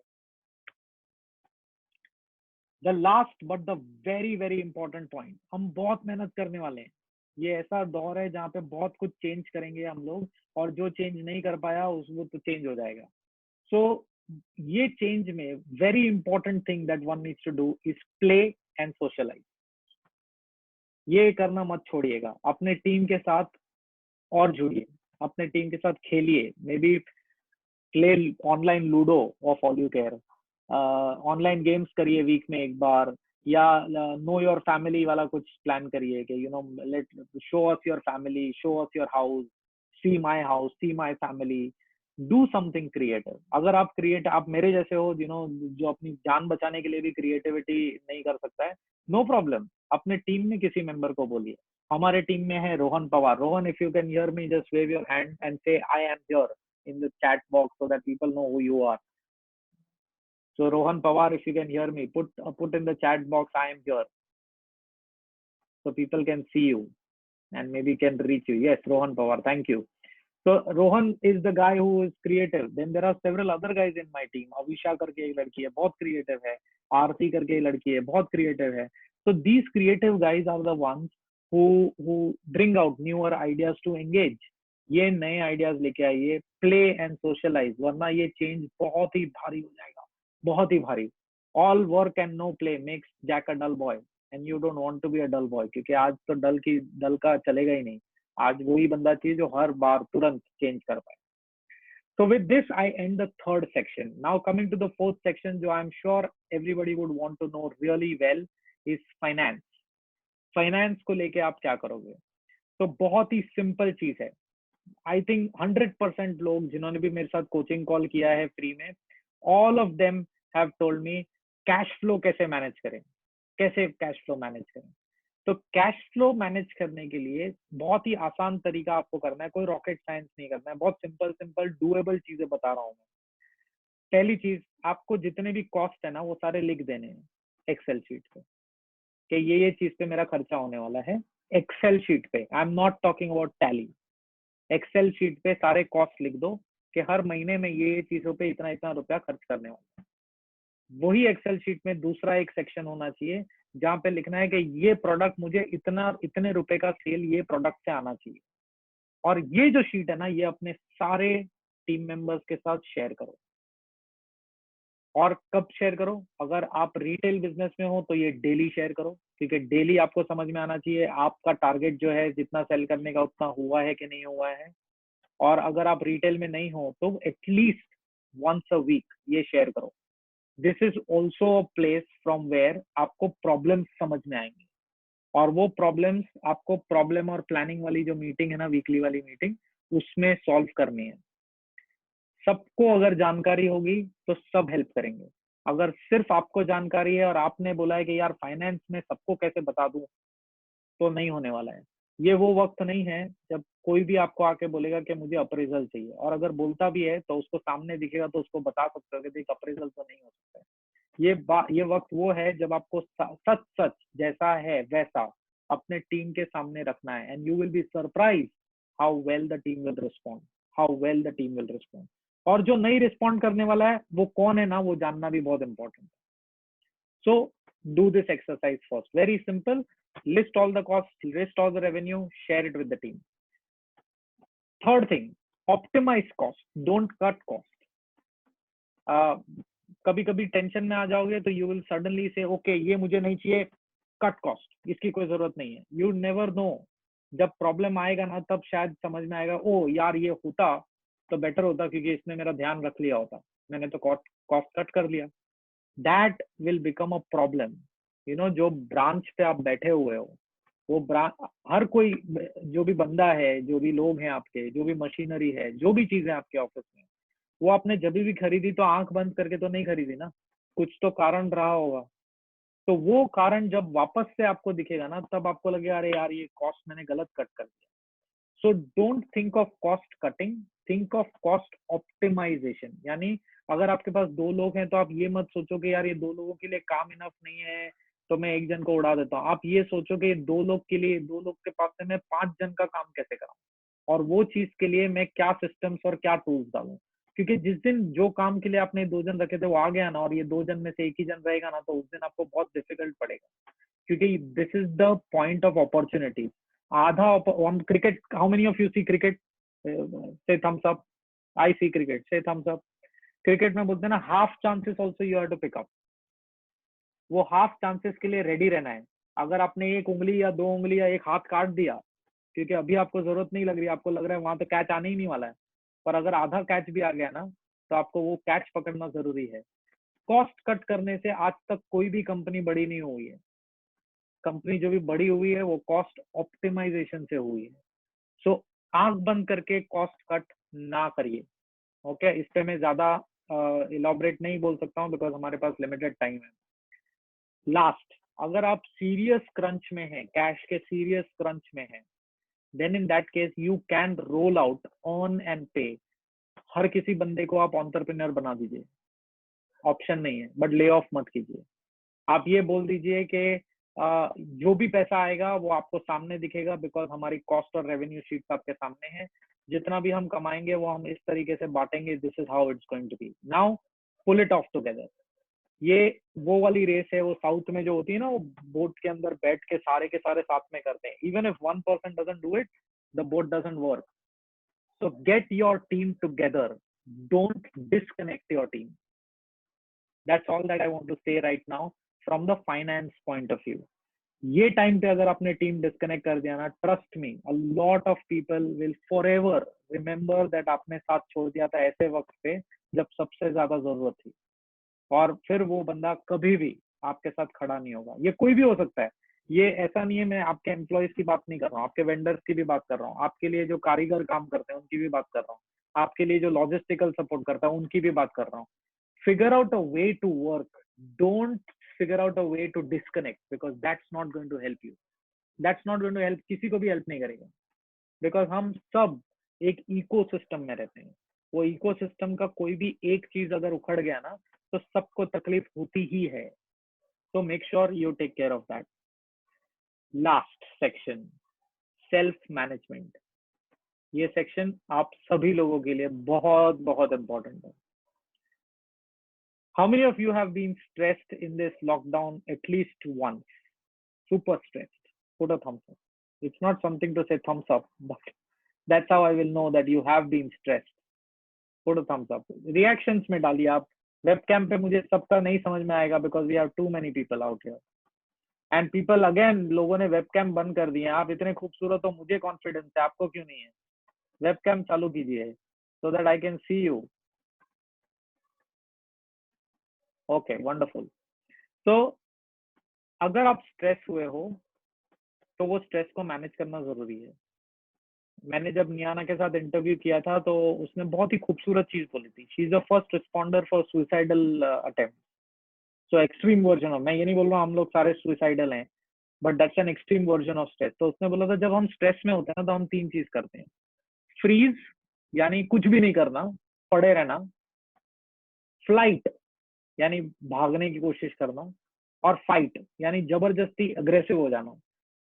The last but the very very important point, हम बहुत मेहनत करने वाले हैं. ये ऐसा दौर है जहाँ पे बहुत कुछ चेंज करेंगे हम लोग, और जो चेंज नहीं कर पाया उसको तो चेंज हो जाएगा. So ये चेंज में very important thing that one needs to do is play and socialize. ये करना मत छोड़िएगा. अपने टीम के साथ और जुड़िए, अपने टीम के साथ खेलिए. May be play online ludo of all you care, online games करिए वीक में एक बार, या नो योर फैमिली वाला कुछ प्लान करिए कि let show us your family, show us your house, see my house, see my family. Do something creative. अगर आप मेरे जैसे हो जो अपनी जान बचाने के लिए भी क्रिएटिविटी नहीं कर सकता है, नो प्रॉब्लम. अपने टीम में किसी मेंबर को बोलिए. हमारे टीम में है Rohan Pawar. Rohan, if you can hear me, just wave your hand and say I am here in the chat box so that people know who you are. So Rohan Pawar, if you can hear me, put in the chat box, I am here. so people can see you and maybe can reach you. Yes, Rohan Pawar, thank you. So Rohan is the guy who is creative. Then there are several other guys in my team. Avisha करके एक लड़की है, बहुत creative है. आरती करके एक लड़की है, बहुत creative है. So these creative guys are the ones who bring out newer ideas to engage. ये नए ideas लेके आइए, play and socialize. वरना ये change बहुत ही भारी हो जाएगा, बहुत ही भारी. All work and no play makes Jack a dull boy. And you don't want to be a dull boy, क्योंकि आज तो डल का चलेगा ही नहीं. आज वही बंदा चाहिए जो हर बार तुरंत चेंज कर पाए. So with this, I end the third section. Now coming to the fourth section, जो I'm sure everybody would want to know really well is finance. Finance को लेके आप क्या करोगे? तो बहुत ही सिंपल चीज है. I think 100% लोग जिन्होंने भी मेरे साथ कोचिंग कॉल किया है फ्री में, all of them have told me cash flow कैसे मैनेज करें, कैसे कैश फ्लो मैनेज करें. तो कैश फ्लो मैनेज करने के लिए बहुत ही आसान तरीका आपको करना है, कोई रॉकेट साइंस नहीं करना है, बहुत सिंपल डुएबल चीजें बता रहा हूँ मैं. पहली चीज, आपको जितने भी कॉस्ट है ना वो सारे लिख देने हैं एक्सेल शीट पे, कि ये चीज पे मेरा खर्चा होने वाला है. एक्सेल शीट पे, I am not talking about Tally. Excel sheet पे सारे कॉस्ट लिख दो कि हर महीने में ये चीजों पे इतना इतना रुपया खर्च करने वाला है. वही एक्सेल शीट में दूसरा एक सेक्शन होना चाहिए जहां पे लिखना है कि ये प्रोडक्ट मुझे इतने रुपए का सेल ये प्रोडक्ट से आना चाहिए. और ये जो शीट है ना, ये अपने सारे टीम मेंबर्स के साथ शेयर करो. और कब शेयर करो? अगर आप रिटेल बिजनेस में हो तो ये डेली शेयर करो, क्योंकि डेली आपको समझ में आना चाहिए आपका टारगेट जो है जितना सेल करने का उतना हुआ है कि नहीं हुआ है. और अगर आप रिटेल में नहीं हो तो एटलीस्ट वंस अ वीक ये शेयर करो. This is also a place from where आपको प्रॉब्लम्स समझ में आएंगे. और वो प्रॉब्लम्स आपको प्रॉब्लम और प्लानिंग वाली जो मीटिंग है ना, वीकली वाली मीटिंग, उसमें सॉल्व करनी है. सबको अगर जानकारी होगी तो सब हेल्प करेंगे. अगर सिर्फ आपको जानकारी है और आपने बोला है कि यार फाइनेंस में सबको कैसे बता दूं, तो नहीं होने वाला है. ये वो वक्त नहीं है जब कोई भी आपको आके बोलेगा कि मुझे अप्रेजल चाहिए, और अगर बोलता भी है तो उसको सामने दिखेगा तो उसको बता सकते हो कि देख अप्रेजल तो नहीं हो सकता है. ये वक्त वो है जब आपको सच जैसा है वैसा अपने टीम के सामने रखना है. And you will be surprise how well the team will respond, how well the team will respond. और जो नहीं रिस्पॉन्ड करने वाला है वो कौन है ना, वो जानना भी बहुत इंपॉर्टेंट है. सो do this exercise first. Very simple. List all the costs, list all the revenue, share it with the team. Third thing, optimize cost. Don't cut cost. कभी कभी टेंशन में आ जाओगे तो you will suddenly say, okay, ये मुझे नहीं चाहिए, cut cost. इसकी कोई जरूरत नहीं है. You never know. जब प्रॉब्लम आएगा ना तब शायद समझ में आएगा, ओ यार ये होता तो बेटर होता क्योंकि इसने मेरा ध्यान रख लिया होता, मैंने तो कॉस्ट कट कर लिया. That will become a problem. You know, जो ब्रांच पे आप बैठे हुए हो, वो हर कोई जो भी बंदा है, जो भी लोग हैं आपके, जो भी मशीनरी है, जो भी चीजें आपके ऑफिस में, वो आपने जब भी खरीदी तो आंख बंद करके तो नहीं खरीदी ना, कुछ तो कारण रहा होगा. तो वो कारण जब वापस से आपको दिखेगा ना, तब आपको लगेगा अरे यार ये कॉस्ट मैंने गलत कट कर दिया. So don't think of cost cutting, think of cost optimization. यानी अगर आपके पास 2 लोग हैं तो आप ये मत सोचो कि यार ये 2 लोगों के लिए काम इनफ नहीं है तो मैं एक जन को उड़ा देता हूँ. आप ये सोचो कि 2 लोग के लिए, 2 लोग के पास से मैं 5 जन का काम कैसे कराऊं, और वो चीज के लिए मैं क्या सिस्टम्स और क्या टूल्स डालूं. क्योंकि जिस दिन जो काम के लिए आपने 2 जन रखे थे वो आ गया ना, और ये 2 जन में से एक ही जन रहेगा ना, तो उस दिन आपको बहुत डिफिकल्ट पड़ेगा. क्योंकि this is the point of opportunity. आधा on cricket, how many of you see cricket? Say thumbs up. I see cricket, say thumbs up. Cricket में बोलते हैं ना, half chances also you have to pick up. वो हाफ चांसेस के लिए रेडी रहना है. अगर आपने 1 उंगली या 2 उंगली या 1 हाथ काट दिया क्योंकि अभी आपको जरूरत नहीं लग रही, आपको लग रहा है वहां पे कैच आने ही नहीं वाला है, पर अगर आधा कैच भी आ गया ना तो आपको वो कैच पकड़ना जरूरी है. कॉस्ट कट करने से आज तक कोई भी कंपनी बड़ी नहीं हुई है. कंपनी जो भी बड़ी हुई है वो कॉस्ट ऑप्टिमाइजेशन से हुई है. सो आंख बंद करके कॉस्ट कट ना करिए. ओके, इस पे मैं ज्यादा इलॉबरेट नहीं बोल सकता हूँ बिकॉज हमारे पास लिमिटेड टाइम है. लास्ट, अगर आप सीरियस क्रंच में हैं, कैश के सीरियस क्रंच में हैं, then in that case you can roll out on and pay. हर किसी बंदे को आप एंटरप्रेन्योर बना दीजिए, ऑप्शन नहीं है, बट ले ऑफ मत कीजिए. आप ये बोल दीजिए कि जो भी पैसा आएगा वो आपको सामने दिखेगा, बिकॉज हमारी कॉस्ट और रेवेन्यू शीट आपके सामने है। जितना भी हम कमाएंगे वो हम इस तरीके से बांटेंगे, this is how it's going to be. Now pull it off together. ये वो वाली रेस है, वो साउथ में जो होती है ना, वो बोट के अंदर बैठ के सारे साथ में करते हैं। Even if one person doesn't do it, the boat doesn't work. So get your team together. Don't disconnect your team. That's all that I want to say right now from the finance point of view. ये टाइम पे अगर आपने टीम डिस्कनेक्ट कर दिया ना, trust me, a lot of people will forever remember that आपने साथ छोड़ दिया था ऐसे वक्त पे जब सबसे ज्यादा जरूरत थी, और फिर वो बंदा कभी भी आपके साथ खड़ा नहीं होगा। ये कोई भी हो सकता है, ये ऐसा नहीं है, मैं आपके एम्प्लॉयज की बात नहीं कर रहा हूँ, आपके वेंडर्स की भी बात कर रहा हूँ, आपके लिए जो कारीगर काम करते हैं उनकी भी बात कर रहा हूँ, आपके लिए जो लॉजिस्टिकल सपोर्ट करता है उनकी भी बात कर रहा हूँ। Figure out a way to work, don't figure out a way to disconnect, because that's not going to help you, that's not going to help, किसी को भी हेल्प नहीं करेगा। बिकॉज हम सब एक इकोसिस्टम में रहते हैं, वो इकोसिस्टम का कोई भी एक चीज अगर उखड़ गया ना तो सबको तकलीफ होती ही है। तो make sure you take care of that. Last section, self management. ये सेक्शन आप सभी लोगों के लिए बहुत बहुत इंपॉर्टेंट है। How many of you have been stressed in this lockdown at least once? Super stressed. Put a thumbs up. It's not something to say thumbs up, but that's how I will know that you have been stressed. Put a thumbs up. Reactions में डालिए आप। वेबकैम पे मुझे सबका नहीं समझ में आएगा because we have too many people out here. And people again, लोगों ने वेबकैम बंद कर दिए। आप इतने खूबसूरत हो, मुझे कॉन्फिडेंस है, आपको क्यों नहीं है? वेबकैम चालू कीजिए so that I can see you. Okay, wonderful. So अगर आप स्ट्रेस हुए हो तो वो स्ट्रेस को मैनेज करना जरूरी है। मैंने जब नियाना के साथ इंटरव्यू किया था तो उसने बहुत ही खूबसूरत चीज बोली थी, she is the first responder for suicidal attempt. So extreme version of, मैं ये नहीं बोल रहा हूँ हम लोग सारे सुसाइडल हैं, but that's an extreme version of stress. तो उसने बोला था जब हम स्ट्रेस में होते हैं ना तो हम तीन चीज करते हैं, फ्रीज यानी कुछ भी नहीं करना, पड़े रहना, फ्लाइट यानी भागने की कोशिश करना, और फाइट यानी जबरदस्ती अग्रेसिव हो जाना।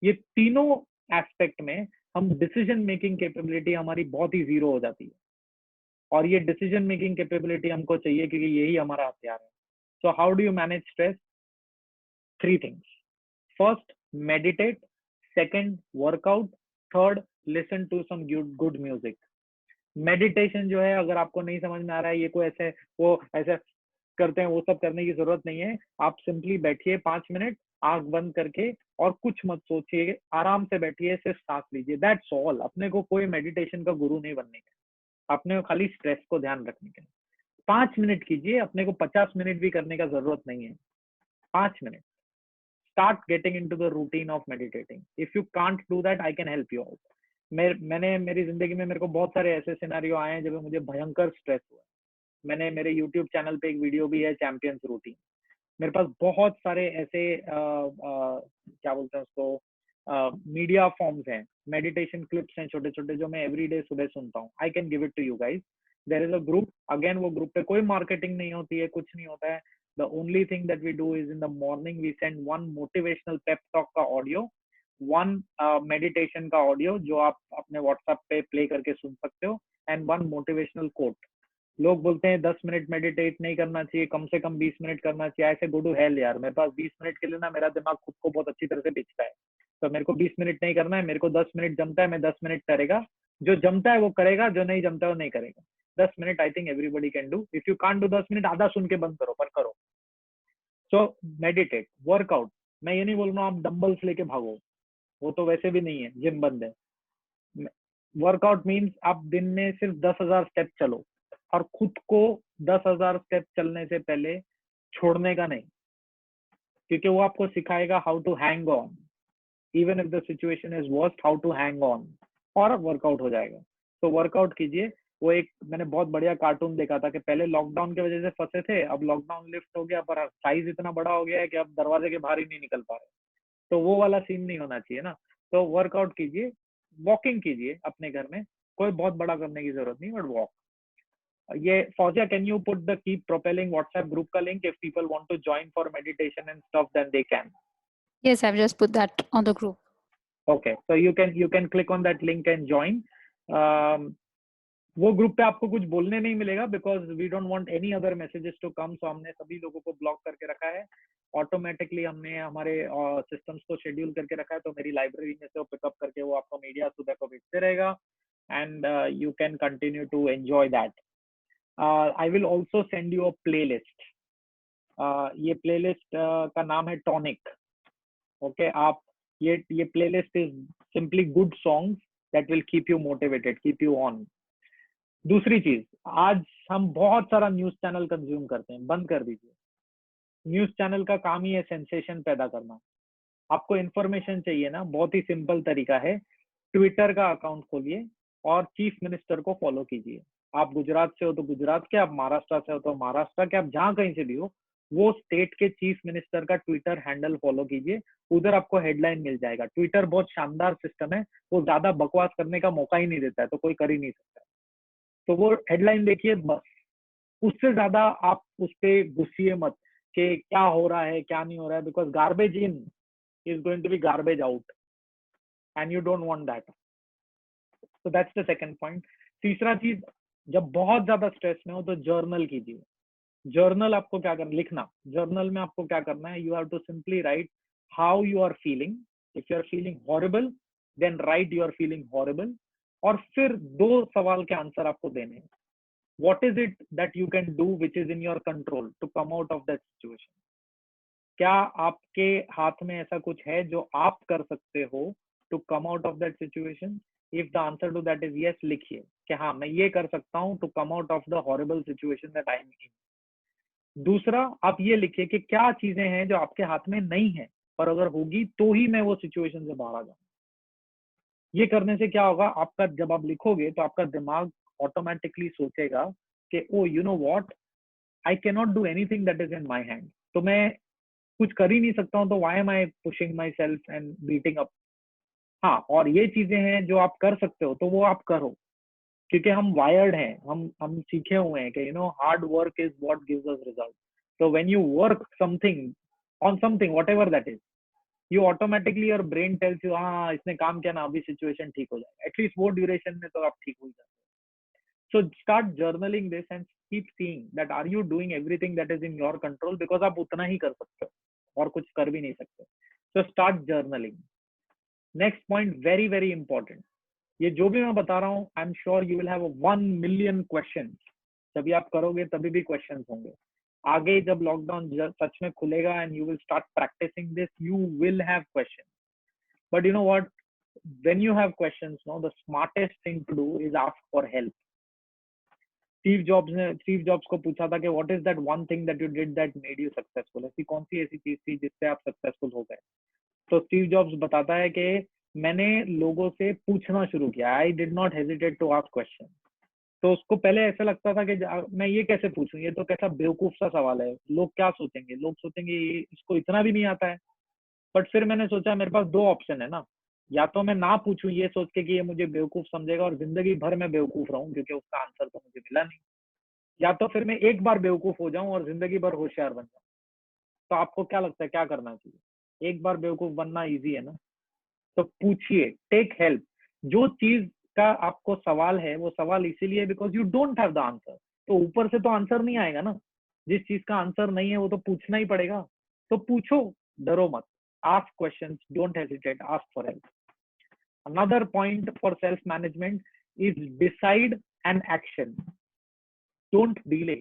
ये तीनों एस्पेक्ट में हम डिसीजन मेकिंग कैपेबिलिटी हमारी बहुत ही जीरो हो जाती है, और ये डिसीजन मेकिंग कैपेबिलिटी हमको चाहिए क्योंकि यही हमारा हथियार है। So how do you manage stress? Three things. First, meditate. Second, workout. Third, listen to some good music. Meditation जो है, अगर आपको नहीं समझ में आ रहा है, ये कोई ऐसे वो ऐसे करते हैं, वो सब करने की जरूरत नहीं है। आप सिंपली बैठिए 5 मिनट आंख बंद करके और कुछ मत सोचिए, आराम से बैठिए, सिर्फ सांस लीजिए, दैट्स ऑल। अपने को कोई मेडिटेशन का गुरु नहीं बनने का, अपने को खाली स्ट्रेस को ध्यान रखने का। 5 मिनट कीजिए, अपने को 50 मिनट भी करने का जरूरत नहीं है, 5 minute. Start getting into the routine of meditating. If you can't do that, I can help you out. मैंने मेरी जिंदगी में मेरे को बहुत सारे ऐसे सिनेरियो आए हैं जब मुझे भयंकर स्ट्रेस हुआ। मैंने मेरे यूट्यूब चैनल पे एक वीडियो भी है, चैंपियंस रूटीन। मेरे पास बहुत सारे ऐसे क्या बोलते हैं उसको, मीडिया फॉर्म्स हैं, मेडिटेशन क्लिप्स हैं छोटे छोटे, जो मैं एवरी डे सुबह सुनता हूँ। I can give it to you guys. There is a group, again वो ग्रुप पे कोई मार्केटिंग नहीं होती है, कुछ नहीं होता है। The only thing that we do is in the morning we send one motivational pep talk का ऑडियो, वन मेडिटेशन का ऑडियो जो आप अपने व्हाट्सएप पे प्ले करके सुन सकते हो, एंड वन मोटिवेशनल कोट। लोग बोलते हैं 10 मिनट मेडिटेट नहीं करना चाहिए, कम से कम 20 मिनट करना चाहिए। ऐसे गो टू हेल यार, मेरे पास 20 मिनट के लिए ना मेरा दिमाग खुद को बहुत अच्छी तरह से बेचता है। तो मेरे को 20 मिनट नहीं करना है, मेरे को 10 मिनट जमता है, मैं 10 मिनट करेगा। जो जमता है वो करेगा, जो नहीं जमता है वो नहीं करेगा। 10 minute I think everybody can do. If you can't do 10 minute, आधा सुन के बंद करो, पर करो। सो मेडिटेट, वर्कआउट। मैं ये नहीं बोल रहा हूँ आप डंबल्स लेके भागो, वो तो वैसे भी नहीं है, जिम बंद है। वर्कआउट मीन्स आप दिन में सिर्फ 10,000 स्टेप चलो, और खुद को 10,000 स्टेप चलने से पहले छोड़ने का नहीं, क्योंकि वो आपको सिखाएगा how to hang on, even if the situation is worst, how to hang on, और वर्कआउट हो जाएगा। तो वर्कआउट कीजिए। वो एक मैंने बहुत बढ़िया कार्टून देखा था कि पहले लॉकडाउन की वजह से फंसे थे, अब लॉकडाउन लिफ्ट हो गया, पर साइज इतना बड़ा हो गया है कि अब दरवाजे के बाहर ही नहीं निकल पा रहे। तो वो वाला सीन नहीं होना चाहिए ना। तो वर्कआउट कीजिए, वॉकिंग कीजिए अपने घर में, कोई बहुत बड़ा करने की जरूरत नहीं, बट वॉक। ये Fauzia, can you put the keep propelling WhatsApp group का link? If people want to join for meditation and stuff then they can. Yes, I've just put that on the group. Okay, so you can click on that link and join. वो ग्रुप पे आपको कुछ बोलने नहीं मिलेगा because we don't want any other messages to come, so हमने सभी लोगों को ब्लॉक करके रखा है ऑटोमेटिकली। हमने हमारे सिस्टम्स को शेड्यूल करके रखा है, तो मेरी लाइब्रेरी में से वो पिकअप करके वो आपको मीडिया सुबह को भेजते रहेगा and you can continue to enjoy that. I will also send you a playlist. ये प्ले लिस्ट का नाम है टॉनिक। ओके, आप ये playlist is simply good songs that will keep you motivated, keep you on. दूसरी चीज, आज हम बहुत सारा न्यूज चैनल कंज्यूम करते हैं, बंद कर दीजिए। न्यूज चैनल का काम ही है सेंसेशन पैदा करना। आपको इन्फॉर्मेशन चाहिए ना, बहुत ही सिंपल तरीका है, ट्विटर का अकाउंट खोलिए और चीफ मिनिस्टर को फॉलो कीजिए। आप गुजरात से हो तो गुजरात के, आप महाराष्ट्र से हो तो महाराष्ट्र के, आप जहां कहीं से भी हो, वो स्टेट के चीफ मिनिस्टर का ट्विटर हैंडल फॉलो कीजिए। उधर आपको हेडलाइन मिल जाएगा। ट्विटर बहुत शानदार सिस्टम है, वो ज्यादा बकवास करने का मौका ही नहीं देता है, तो कोई कर ही नहीं सकता। तो वो हेडलाइन देखिए बस, उससे ज्यादा आप उस पर घुसिए मत कि क्या हो रहा है क्या नहीं हो रहा है, because garbage in is going to be garbage out and you don't want that. So that's the second point. तीसरा चीज, जब बहुत ज्यादा स्ट्रेस में हो तो जर्नल कीजिए। जर्नल आपको क्या करना, लिखना। जर्नल में आपको क्या करना है, you have to simply write how you are feeling. If you are feeling horrible then write you are feeling horrible, और फिर 2 सवाल के आंसर आपको देने हैं। What is it that you can do which is in your control to come out of that situation? क्या आपके हाथ में ऐसा कुछ है जो आप कर सकते हो to come out of that situation? If the answer to that is yes, लिखिए कि हाँ मैं ये कर सकता हूँ to come out of the horrible situation that I am in. दूसरा, आप ये लिखिए कि क्या चीजें हैं जो आपके हाथ में नहीं है, पर अगर होगी तो ही मैं वो सिचुएशन से बाहर आ जाऊँ। ये करने से क्या होगा, आपका जब आप लिखोगे तो आपका दिमाग ऑटोमेटिकली सोचेगा कि oh you know what, I can not do anything that is in my hand. तो मैं कुछ कर ही नहीं सकता हूँ, तो why am I pushing myself and beating up. हाँ, और ये चीजें हैं जो आप कर सकते हो तो वो आप करो, क्योंकि हम वायर्ड हैं, हम सीखे हुए हैं कि you know hard work is what gives us result. तो when you work something on something whatever that is, you automatically your brain tells you हाँ इसने काम किया ना, अभी सिचुएशन ठीक हो जाएगा, एटलीस्ट वो ड्यूरेशन में तो आप ठीक हो जाते हो। So start journaling this and keep seeing that are you doing everything that is in your control, because आप उतना ही कर सकते हो और कुछ कर भी नहीं सकते। सो start journaling. Next point, very very important. ये जो भी मैं बता रहा हूँ, I am sure you will have 1 million question. जब आप करोगे तभी भी क्वेश्चन होंगे। आगे जब लॉकडाउन सच में खुलेगा and you will start practising this, you will have questions. But you know what? When you have questions, no, the smartest thing to do is ask for help. Steve jobs को पूछा था कि what is that one thing that you did that made you successful. ऐसी कौन सी ऐसी चीज थी जिससे आप सक्सेसफुल हो गए? तो स्टीव जॉब्स बताता है कि मैंने लोगों से पूछना शुरू किया। I did not hesitate to ask question. तो उसको पहले ऐसा लगता था कि मैं ये कैसे पूछूं, ये तो कैसा बेवकूफ सा सवाल है, लोग क्या सोचेंगे, लोग सोचेंगे ये इसको इतना भी नहीं आता है। बट फिर मैंने सोचा मेरे पास 2 ऑप्शन है ना, या तो मैं ना पूछूं ये सोच के कि ये मुझे बेवकूफ समझेगा और जिंदगी भर मैं बेवकूफ रहूं क्योंकि उसका आंसर तो मुझे मिला नहीं, या तो फिर मैं एक बार बेवकूफ हो जाऊं और जिंदगी भर होशियार बन जाऊं। तो आपको क्या लगता है क्या करना चाहिए? एक बार बेवकूफ बनना इजी है ना, तो पूछिए, टेक हेल्प। जो चीज का आपको सवाल है वो सवाल इसीलिए because you don't have the answer. तो ऊपर से तो आंसर नहीं आएगा ना, जिस चीज का आंसर नहीं है वो तो पूछना ही पड़ेगा। तो पूछो, डरो मत, ask questions, don't hesitate, ask for help. Another point for self management is decide and action, don't delay.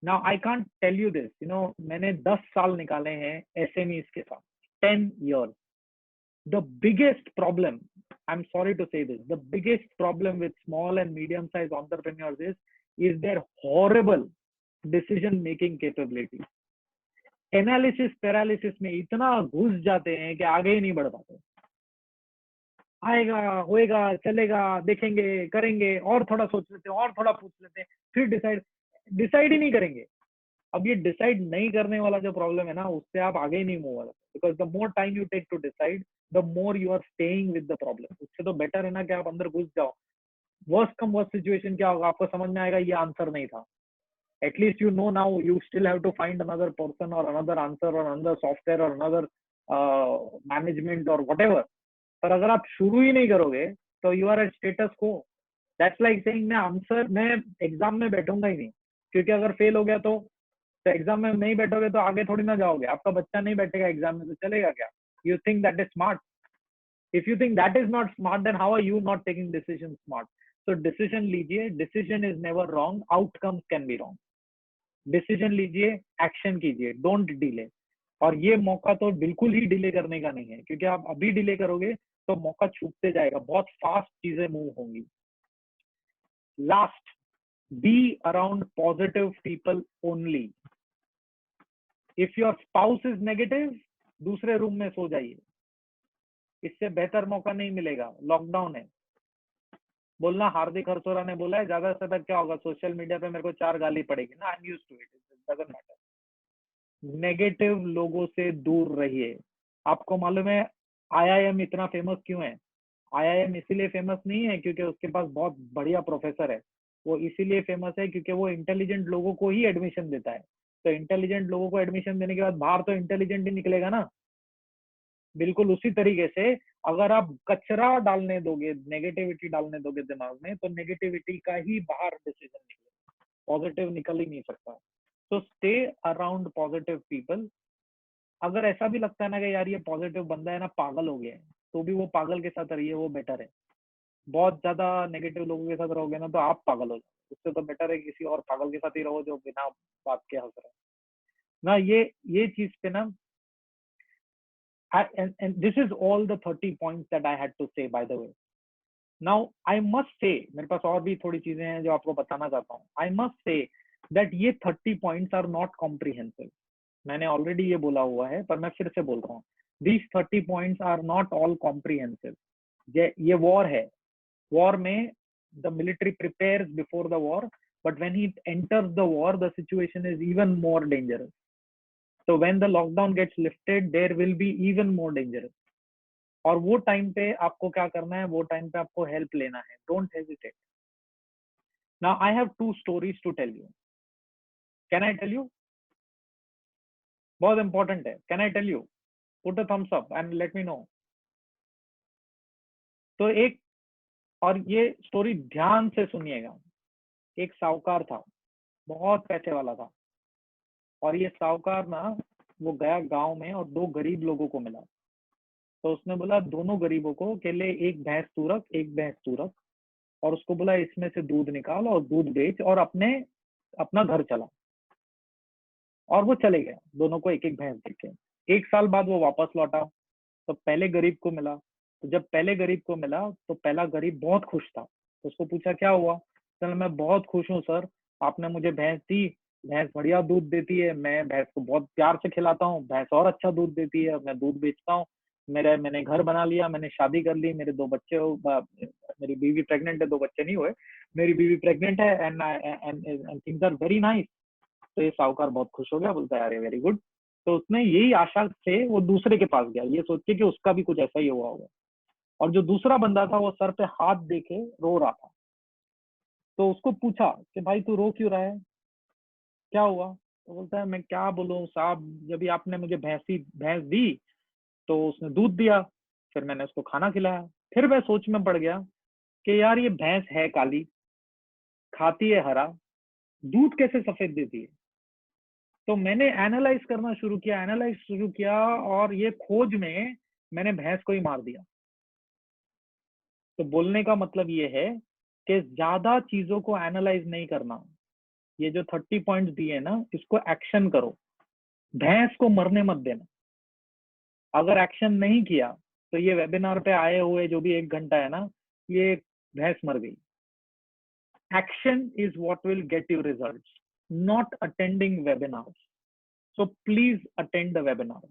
Now I can't tell you this, you know, मैंने 10 साल निकाले हैं SMEs के साथ, 10 years. The biggest problem, I'm sorry to say this, the biggest problem with small and medium sized entrepreneurs is their horrible decision making capability. Analysis paralysis में इतना घुस जाते हैं कि आगे ही नहीं बढ़ पाते। आएगा, होएगा, चलेगा, देखेंगे, करेंगे, और थोड़ा सोच लेते हैं, और थोड़ा पूछ लेते हैं, फिर डिसाइड ही नहीं करेंगे। अब ये डिसाइड नहीं करने वाला जो प्रॉब्लम है ना, उससे आप आगे ही नहीं मूव होगा, because the more time you take to decide the more you are staying with the problem. उससे तो बेटर है ना कि आप अंदर घुस जाओ। वर्स्ट कम वर्स्ट सिचुएशन क्या होगा, आपको समझ में आएगा ये आंसर नहीं था, at least you know now you still have to find another person or another answer or another software or another management और whatever, पर अगर आप शुरू ही नहीं करोगे तो यू आर एट स्टेटस को. दैट्स लाइक सेइंग मैं एग्जाम में बैठूंगा ही नहीं, क्योंकि अगर फेल हो गया तो एग्जाम में नहीं बैठोगे तो आगे थोड़ी ना जाओगे. आपका बच्चा नहीं बैठेगा एग्जाम में तो चलेगा क्या? You think that is smart. If you think that is not smart, then how are you not taking decision smart? So decision लीजिए. Decision is never wrong. Outcomes can be wrong. Decision लीजिए, action कीजिए. Don't delay. और ये मौका तो बिल्कुल ही डिले करने का नहीं है, क्योंकि आप अभी डिले करोगे तो मौका छूटते जाएगा. बहुत फास्ट चीजें मूव होंगी. Last, be around positive people only. If your spouse is negative, दूसरे रूम में सो जाइए. इससे बेहतर मौका नहीं मिलेगा. लॉकडाउन है. बोलना हार्दिक हरसोरा ने बोला है, ज्यादा से ज्यादा क्या होगा, सोशल मीडिया पे मेरे को 4 गाली पड़ेगी ना. I am used to it, it doesn't matter. Negative लोगों से दूर रहिए. आपको मालूम है आईआईएम इतना फेमस क्यों है? आईआईएम इसीलिए फेमस नहीं है क्योंकि उसके पास बहुत बढ़िया प्रोफेसर है. वो इसीलिए फेमस है क्योंकि वो इंटेलिजेंट लोगों को ही एडमिशन देता है. तो इंटेलिजेंट लोगों को एडमिशन देने के बाद बाहर तो इंटेलिजेंट ही निकलेगा ना. बिल्कुल उसी तरीके से अगर आप कचरा डालने दोगे, नेगेटिविटी डालने दोगे दिमाग में, तो नेगेटिविटी का ही बाहर डिसीजन निकलेगा. पॉजिटिव निकल ही नहीं सकता. तो स्टे अराउंड पॉजिटिव पीपल. अगर ऐसा भी लगता है ना कि यार ये पॉजिटिव बंदा है ना पागल हो गया है, तो भी वो पागल के साथ रहिए, वो बेटर है. बहुत ज्यादा नेगेटिव लोगों के साथ रहोगे ना तो आप पागल हो जाओगे. उससे तो बेटर है किसी और पागल के साथ ही रहो जो बिना बात के हंस रहा है ना. ये चीज पे ना, and this is all the 30 points that I had to say, by the way. Now I must say, मेरे पास और भी थोड़ी चीजें हैं जो आपको बताना चाहता हूँ. I must say that ये 30 points are not comprehensive. मैंने ऑलरेडी ये बोला हुआ है, पर मैं फिर से बोल रहा हूँ. These 30 points are not all comprehensive. ये वॉर है. वॉर में the military prepares before the war, but when he enters the war, the situation is even more dangerous. So when the lockdown gets lifted, there will be even more dangerous. और वो टाइम पे आपको क्या करना है, वो टाइम पे आपको हेल्प लेना है. Don't hesitate. Now I have 2 stories to tell you. Can I tell you? बहुत इंपॉर्टेंट है. Can I tell you? Put a thumbs up and let me know. तो एक, और ये स्टोरी ध्यान से सुनिएगा. एक साहूकार था, बहुत पैसे वाला था, और ये साहूकार ना वो गया गांव में और 2 गरीब लोगों को मिला. तो उसने बोला दोनों गरीबों को के लिए एक भैंस तू रख, एक भैंस तू रख, और उसको बोला इसमें से दूध निकाल और दूध बेच और अपना घर चला. और वो चले गए, दोनों को एक एक भैंस देके. 1 साल बाद वो वापस लौटा तो पहले गरीब को मिला. तो जब पहले गरीब को मिला तो पहला गरीब बहुत खुश था. तो उसको पूछा क्या हुआ? चल मैं बहुत खुश हूँ सर, आपने मुझे भैंस दी, भैंस बढ़िया दूध देती है, मैं भैंस को बहुत प्यार से खिलाता हूँ, भैंस और अच्छा दूध देती है, मैं दूध बेचता हूँ, मैंने घर बना लिया, मैंने शादी कर ली, मेरे 2 बच्चे हो, मेरी बीवी प्रेग्नेंट है, 2 बच्चे नहीं हुए, मेरी बीवी प्रेग्नेंट है, and things are very nice. तो ये साहूकार बहुत खुश हो गया, बोलता है अरे वेरी गुड. तो उसने यही आशा से वो दूसरे के पास गया, ये सोच के कि उसका भी कुछ ऐसा ही हुआ होगा. और जो दूसरा बंदा था वो सर पे हाथ देके रो रहा था. तो उसको पूछा कि भाई तू रो क्यों रहा है, क्या हुआ? तो बोलता है मैं क्या बोलूं साहब, जब भी आपने मुझे भैंस दी तो उसने दूध दिया, फिर मैंने उसको खाना खिलाया, फिर मैं सोच में पड़ गया कि यार ये भैंस है काली, खाती है हरा, दूध कैसे सफेद देती है. तो मैंने एनालाइज शुरू किया और ये खोज में मैंने भैंस को ही मार दिया. तो बोलने का मतलब ये है कि ज्यादा चीजों को एनालाइज नहीं करना. ये जो 30 पॉइंट्स दिए ना, इसको एक्शन करो. भैंस को मरने मत देना. अगर एक्शन नहीं किया तो ये वेबिनार पे आए हुए जो भी 1 घंटा है ना, ये भैंस मर गई. Action is what will get you results, not attending webinars. So please attend the webinar.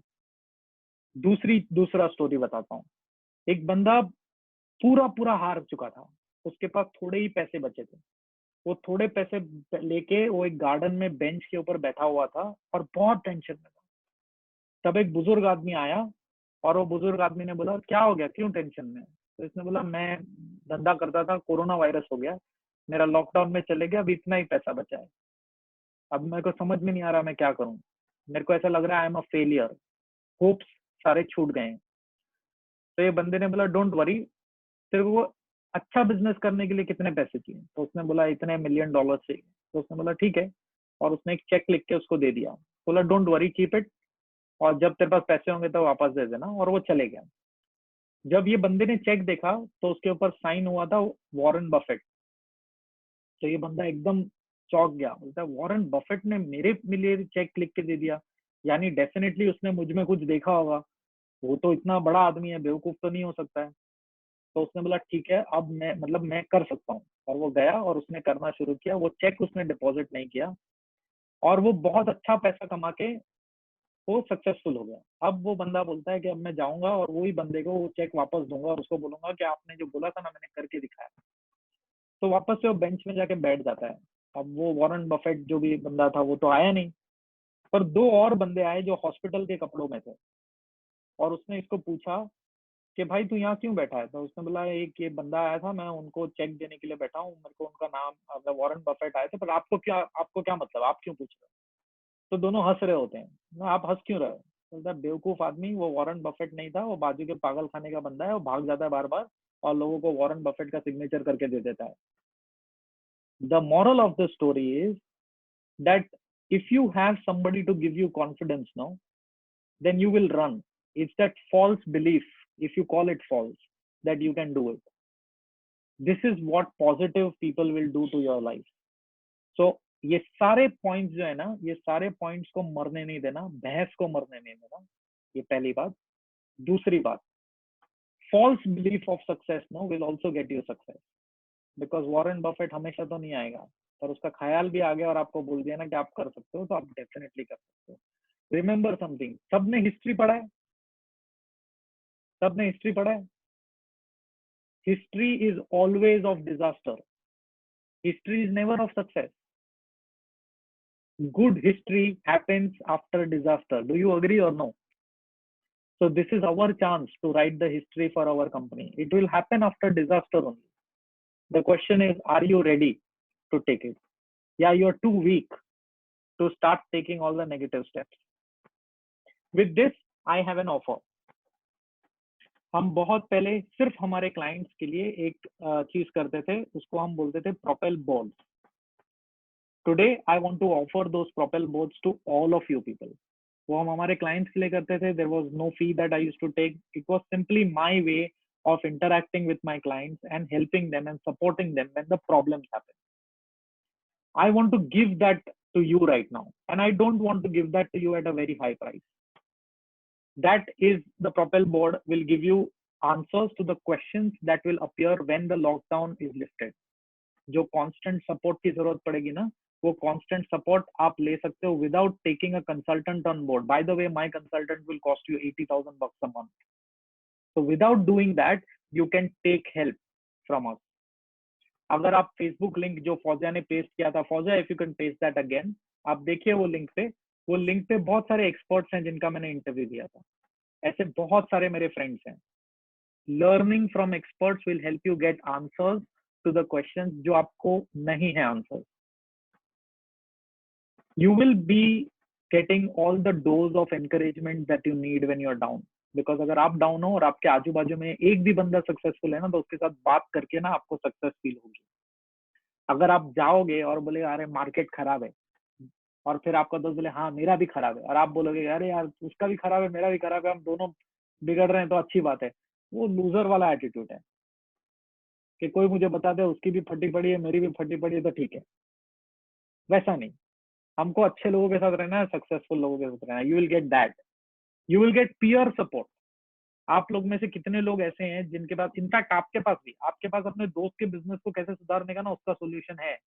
दूसरा स्टोरी बताता हूँ. एक बंदा पूरा हार चुका था, उसके पास थोड़े ही पैसे बचे थे. वो थोड़े पैसे लेके वो एक गार्डन में बेंच के ऊपर बैठा हुआ था और बहुत टेंशन में था. तब एक बुजुर्ग आदमी आया और वो बुजुर्ग आदमी ने बोला क्या हो गया, क्यों टेंशन में? तो इसने बोला मैं धंधा करता था, कोरोना वायरस हो गया, मेरा लॉकडाउन में चले गया, अभी इतना ही पैसा बचा है, अब मेरे को समझ में नहीं आ रहा मैं क्या करूं, मेरे को ऐसा लग रहा है I am a failure, hopes सारे छूट गए हैं। तो ये बंदे ने बोला डोंट वरी, तेरे को अच्छा बिजनेस करने के लिए कितने पैसे चाहिए? तो उसने बोला इतने $1 मिलियन चाहिए। तो उसने बोला ठीक है, और उसने एक चेक लिख के उसको दे दिया, बोला डोंट वरी कीप इट, और जब तेरे पास पैसे होंगे तो वापस दे देना, और वो चले गया। जब ये बंदे ने चेक देखा तो उसके ऊपर साइन हुआ था वॉरेन बफेट। तो ये बंदा एकदम चौंक गया, बोलता है वॉरेन बफेट ने मेरे लिए चेक लिख के दे दिया, यानी डेफिनेटली उसने मुझ में कुछ देखा होगा, वो तो इतना बड़ा आदमी है, बेवकूफ तो नहीं हो सकता है। तो उसने बोला ठीक है, अब मैं कर सकता हूँ, और वो गया और उसने करना शुरू किया। वो चेक उसने डिपॉजिट नहीं किया, और वो बहुत अच्छा पैसा कमा के वो सक्सेसफुल हो गया। अब वो बंदा बोलता है कि अब मैं जाऊंगा और वही बंदे को वो चेक वापस दूंगा और उसको बोलूंगा कि आपने जो बोला था ना, मैंने करके दिखाया। तो वापस से वो बेंच में जाके बैठ जाता है। अब वो वॉरेन बफेट जो भी बंदा था वो तो आया नहीं, पर दो और बंदे आए जो हॉस्पिटल के कपड़ों में थे, और उसने इसको पूछा कि भाई तू यहाँ क्यों बैठा है? तो उसने बोला एक ये बंदा आया था, मैं उनको चेक देने के लिए बैठा हूँ, मेरे को उनका नाम वॉरेन बफेट आए थे, पर आपको क्या मतलब, आप क्यों पूछ रहे हो? तो दोनों हंस रहे होते हैं ना, आप हंस क्यों रहे हो? बोलता है बेवकूफ आदमी, वो वॉरेन बफेट नहीं था, वो बाजू के पागल खाने का बंदा है, वो भाग जाता है बार बार और लोगों को वॉरेन बफेट का सिग्नेचर करके दे देता है। The moral of the story is that if you have somebody to give you confidence now, then you will run. It's that false belief, if you call it false, that you can do it. This is what positive people will do to your life. So ये सारे पॉइंट्स जो है ना, ये सारे पॉइंट्स को मरने नहीं देना, बहस को मरने नहीं देना, ये पहली बात। दूसरी बात, false belief of success no will also get you success, because Warren Buffett हमेशा तो नहीं आएगा, पर उसका ख्याल भी आ गया और आपको बोल दिया ना कि आप कर सकते हो, तो आप डेफिनेटली कर सकते हो। रिमेंबर समथिंग, सबने हिस्ट्री पढ़ा है, सबने हिस्ट्री पढ़ा है। History is always of disaster, history is never of success. Good history happens after disaster, do you agree और no? So this is our chance to write the history for our company. It will happen after disaster only. The question is, are you ready to take it? Yeah, you are too weak to start taking all the negative steps. With this, I have an offer. हम बहुत पहले सिर्फ हमारे क्लाइंट्स के लिए एक चीज करते थे, उसको हम बोलते थे propel boards. Today I want to offer those propel boards to all of you people. वो हम हमारे क्लाइंट्स के लिए करते थे, there was no fee that I used to take, it was simply my way of interacting with my clients and helping them and supporting them when the problems happen. I want to give that to you right now, and I don't want to give that to you at a very high price. That is, the Propel board will give you answers to the questions that will appear when the lockdown is lifted. जो constant support की जरूरत पड़ेगी ना, वो constant support आप ले सकते हो without taking a consultant on board. By the way, my consultant will cost you $80,000 a month. So without doing that, you can take help from us. अगर आप फेसबुक लिंक जो फौजिया ने पेस्ट किया था, Fauzia if you can paste that again, आप देखिए वो लिंक पे बहुत सारे एक्सपर्ट्स हैं जिनका मैंने इंटरव्यू दिया था। ऐसे बहुत सारे मेरे फ्रेंड्स हैं। Learning from experts will help you get answers to the questions जो आपको नहीं है answer. You will be getting all the dose of encouragement that you need when you are down. Because अगर आप डाउन हो और आपके आजू बाजू में एक भी बंदा सक्सेसफुल है ना, तो उसके साथ बात करके ना आपको सक्सेस फील होगी। अगर आप जाओगे और बोले अरे मार्केट खराब है, और फिर आपका दोस्त बोले हाँ मेरा भी खराब है, और आप बोलोगे अरे यार उसका भी खराब है मेरा भी खराब है, हम दोनों बिगड़ रहे हैं तो अच्छी बात है, वो लूजर वाला एटीट्यूड है कि कोई मुझे बता दे उसकी भी फटी पड़ी है मेरी भी फटी पड़ी है तो ठीक है। वैसा नहीं, हमको अच्छे लोगों के साथ रहना है, सक्सेसफुल लोगों के साथ रहना है। You will get that, you will get peer support. आप लोग में से कितने लोग ऐसे हैं जिनके पास, इनफैक्ट आपके पास अपने दोस्त के बिजनेस को कैसे सुधारने का ना उसका सोल्यूशन है,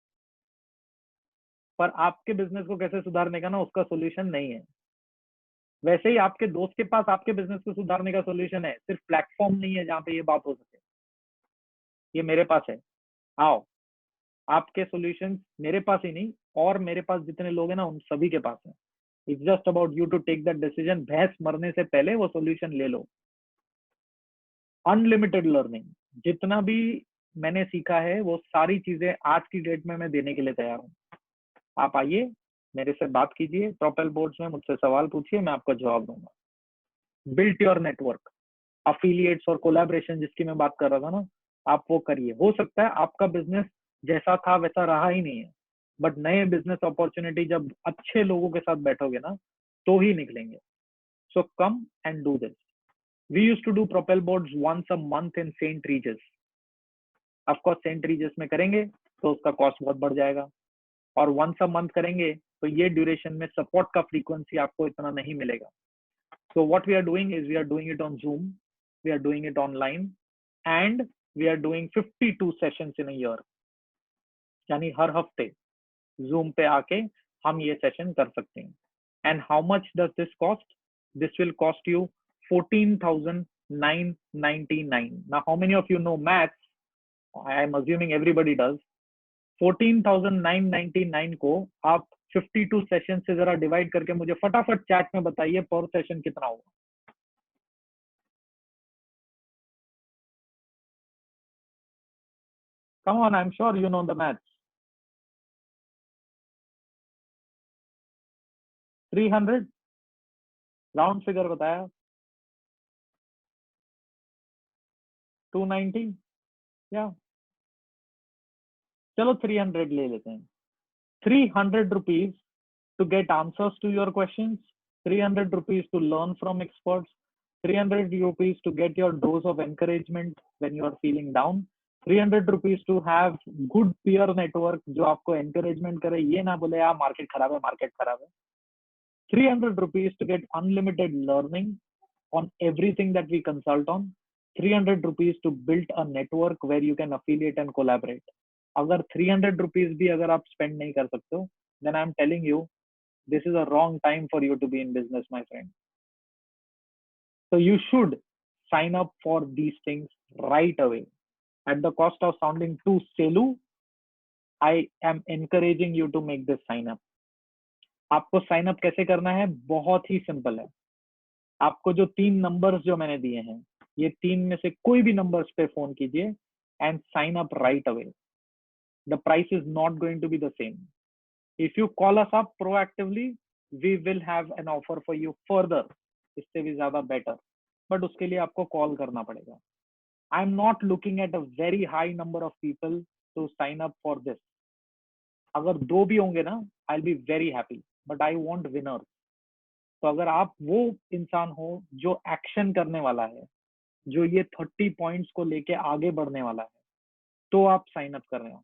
पर आपके बिजनेस को कैसे सुधारने का ना उसका सोल्यूशन नहीं है। वैसे ही आपके दोस्त के पास आपके बिजनेस को सुधारने का सोल्यूशन है, सिर्फ प्लेटफॉर्म नहीं है जहां पे ये बात हो सके। ये मेरे पास है, आओ। आपके सॉल्यूशंस मेरे पास ही नहीं, और मेरे पास जितने लोग हैं ना उन सभी के पास है। It's just about you to take that decision. भैंस मरने से पहले वो सॉल्यूशन ले लो। अनलिमिटेड लर्निंग, जितना भी मैंने सीखा है वो सारी चीजें आज की डेट में मैं देने के लिए तैयार हूँ। आप आइए, मेरे से बात कीजिए, प्रोपेल बोर्ड्स में मुझसे सवाल पूछिए, मैं आपको जवाब दूंगा। build your network, affiliates और collaboration जिसकी मैं बात कर रहा था ना, आप वो करिए. हो सकता है आपका बिजनेस जैसा था वैसा रहा ही नहीं है, बट नए बिजनेस अपॉर्चुनिटी जब अच्छे लोगों के साथ बैठोगे ना तो ही निकलेंगे. So come and do this. We used to do Propel boards once a month in St. Regis. Of course, St. Regis में करेंगे तो उसका कॉस्ट बहुत बढ़ जाएगा, और once a month करेंगे तो ये ड्यूरेशन में सपोर्ट का फ्रीक्वेंसी आपको इतना नहीं मिलेगा. So what we are doing is we are doing it on Zoom, we are doing it online, and we are doing 52 sessions in a year. यानी हर हफ्ते Zoom पे आके हम ये सेशन कर सकते हैं. And how much does this cost? This will cost you 14,999. Now, how many of you know maths? I am assuming everybody does. 14,999 को आप 52 सेशन से जरा डिवाइड करके मुझे फटाफट चैट में बताइए पर सेशन कितना होगा. Come on, I'm sure you know the maths. 300 round figure बताया. 290 या चलो 300 ले लेते हैं. 300 rupees to get answers to your questions, 300 rupees to learn from experts, 300 rupees to get your dose of encouragement when you are feeling down, 300 rupees to have good peer network जो आपको encouragement करे, ये ना बोले यार मार्केट खराब है, मार्केट खराब है. 300 rupees to get unlimited learning on everything that we consult on, 300 rupees to build a network where you can affiliate and collaborate. अगर 300 rupees भी अगर आप spend नहीं कर सकते हो, then I'm telling you, this is a wrong time for you to be in business, my friend. So you should sign up for these things right away. At the cost of sounding too selu, I am encouraging you to make this sign up. आपको साइन अप कैसे करना है? बहुत ही सिंपल है. आपको जो 3 नंबर्स जो मैंने दिए हैं, ये 3 में से कोई भी नंबर्स पे फोन कीजिए and sign up right away. The price is not going to be the same. If you call us up proactively, we will have an offer for you further. इससे भी ज्यादा better. But उसके लिए आपको call करना पड़ेगा. I'm not looking at a very high number of people to sign up for this. अगर 2 भी होंगे ना, I'll be very happy. But I want winners. तो अगर आप वो इंसान हो जो एक्शन करने वाला है, जो ये 30 पॉइंट्स को लेके आगे बढ़ने वाला है, तो आप साइन अप कर रहे हो.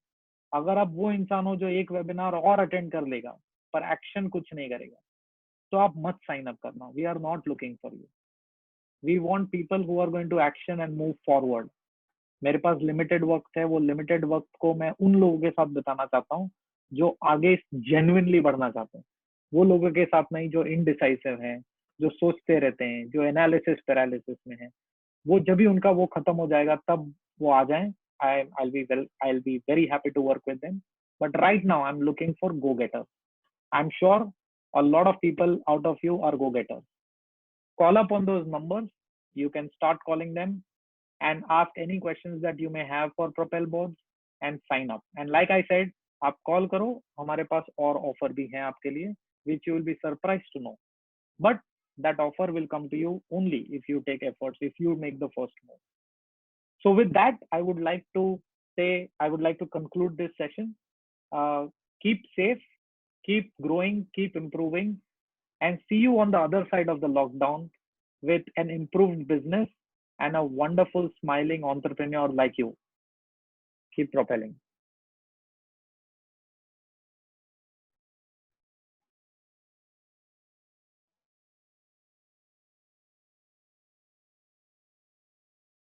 अगर आप वो इंसान हो जो एक वेबिनार और अटेंड कर लेगा पर एक्शन कुछ नहीं करेगा, तो आप मत साइन अप करना. We are not looking for you. We want people who are going to action and move forward. मेरे पास लिमिटेड वक्त है, वो लिमिटेड वक्त को मैं उन लोगों के साथ बिताना चाहता हूँ जो आगे जेन्युइनली बढ़ना चाहते हैं. वो लोगों के साथ नहीं जो इनडिसाइसिव हैं, जो सोचते रहते हैं, जो एनालिसिस पैरालिसिस में है. वो जब भी उनका वो खत्म हो जाएगा तब वो आ जाएं. I'll be very happy to work with them. But right now I'm looking for go-getters. I'm sure a lot of people out of you are go-getters. Call up on those numbers. You can start calling them and ask any questions that you may have for Propel boards and sign up. And like I said, आप कॉल करो, हमारे पास और ऑफर भी हैं आपके लिए, which you will be surprised to know. But that offer will come to you only if you take efforts, if you make the first move. So with that, I would like to conclude this session. Keep safe, keep growing, keep improving, and see you on the other side of the lockdown with an improved business and a wonderful smiling entrepreneur like you. Keep propelling.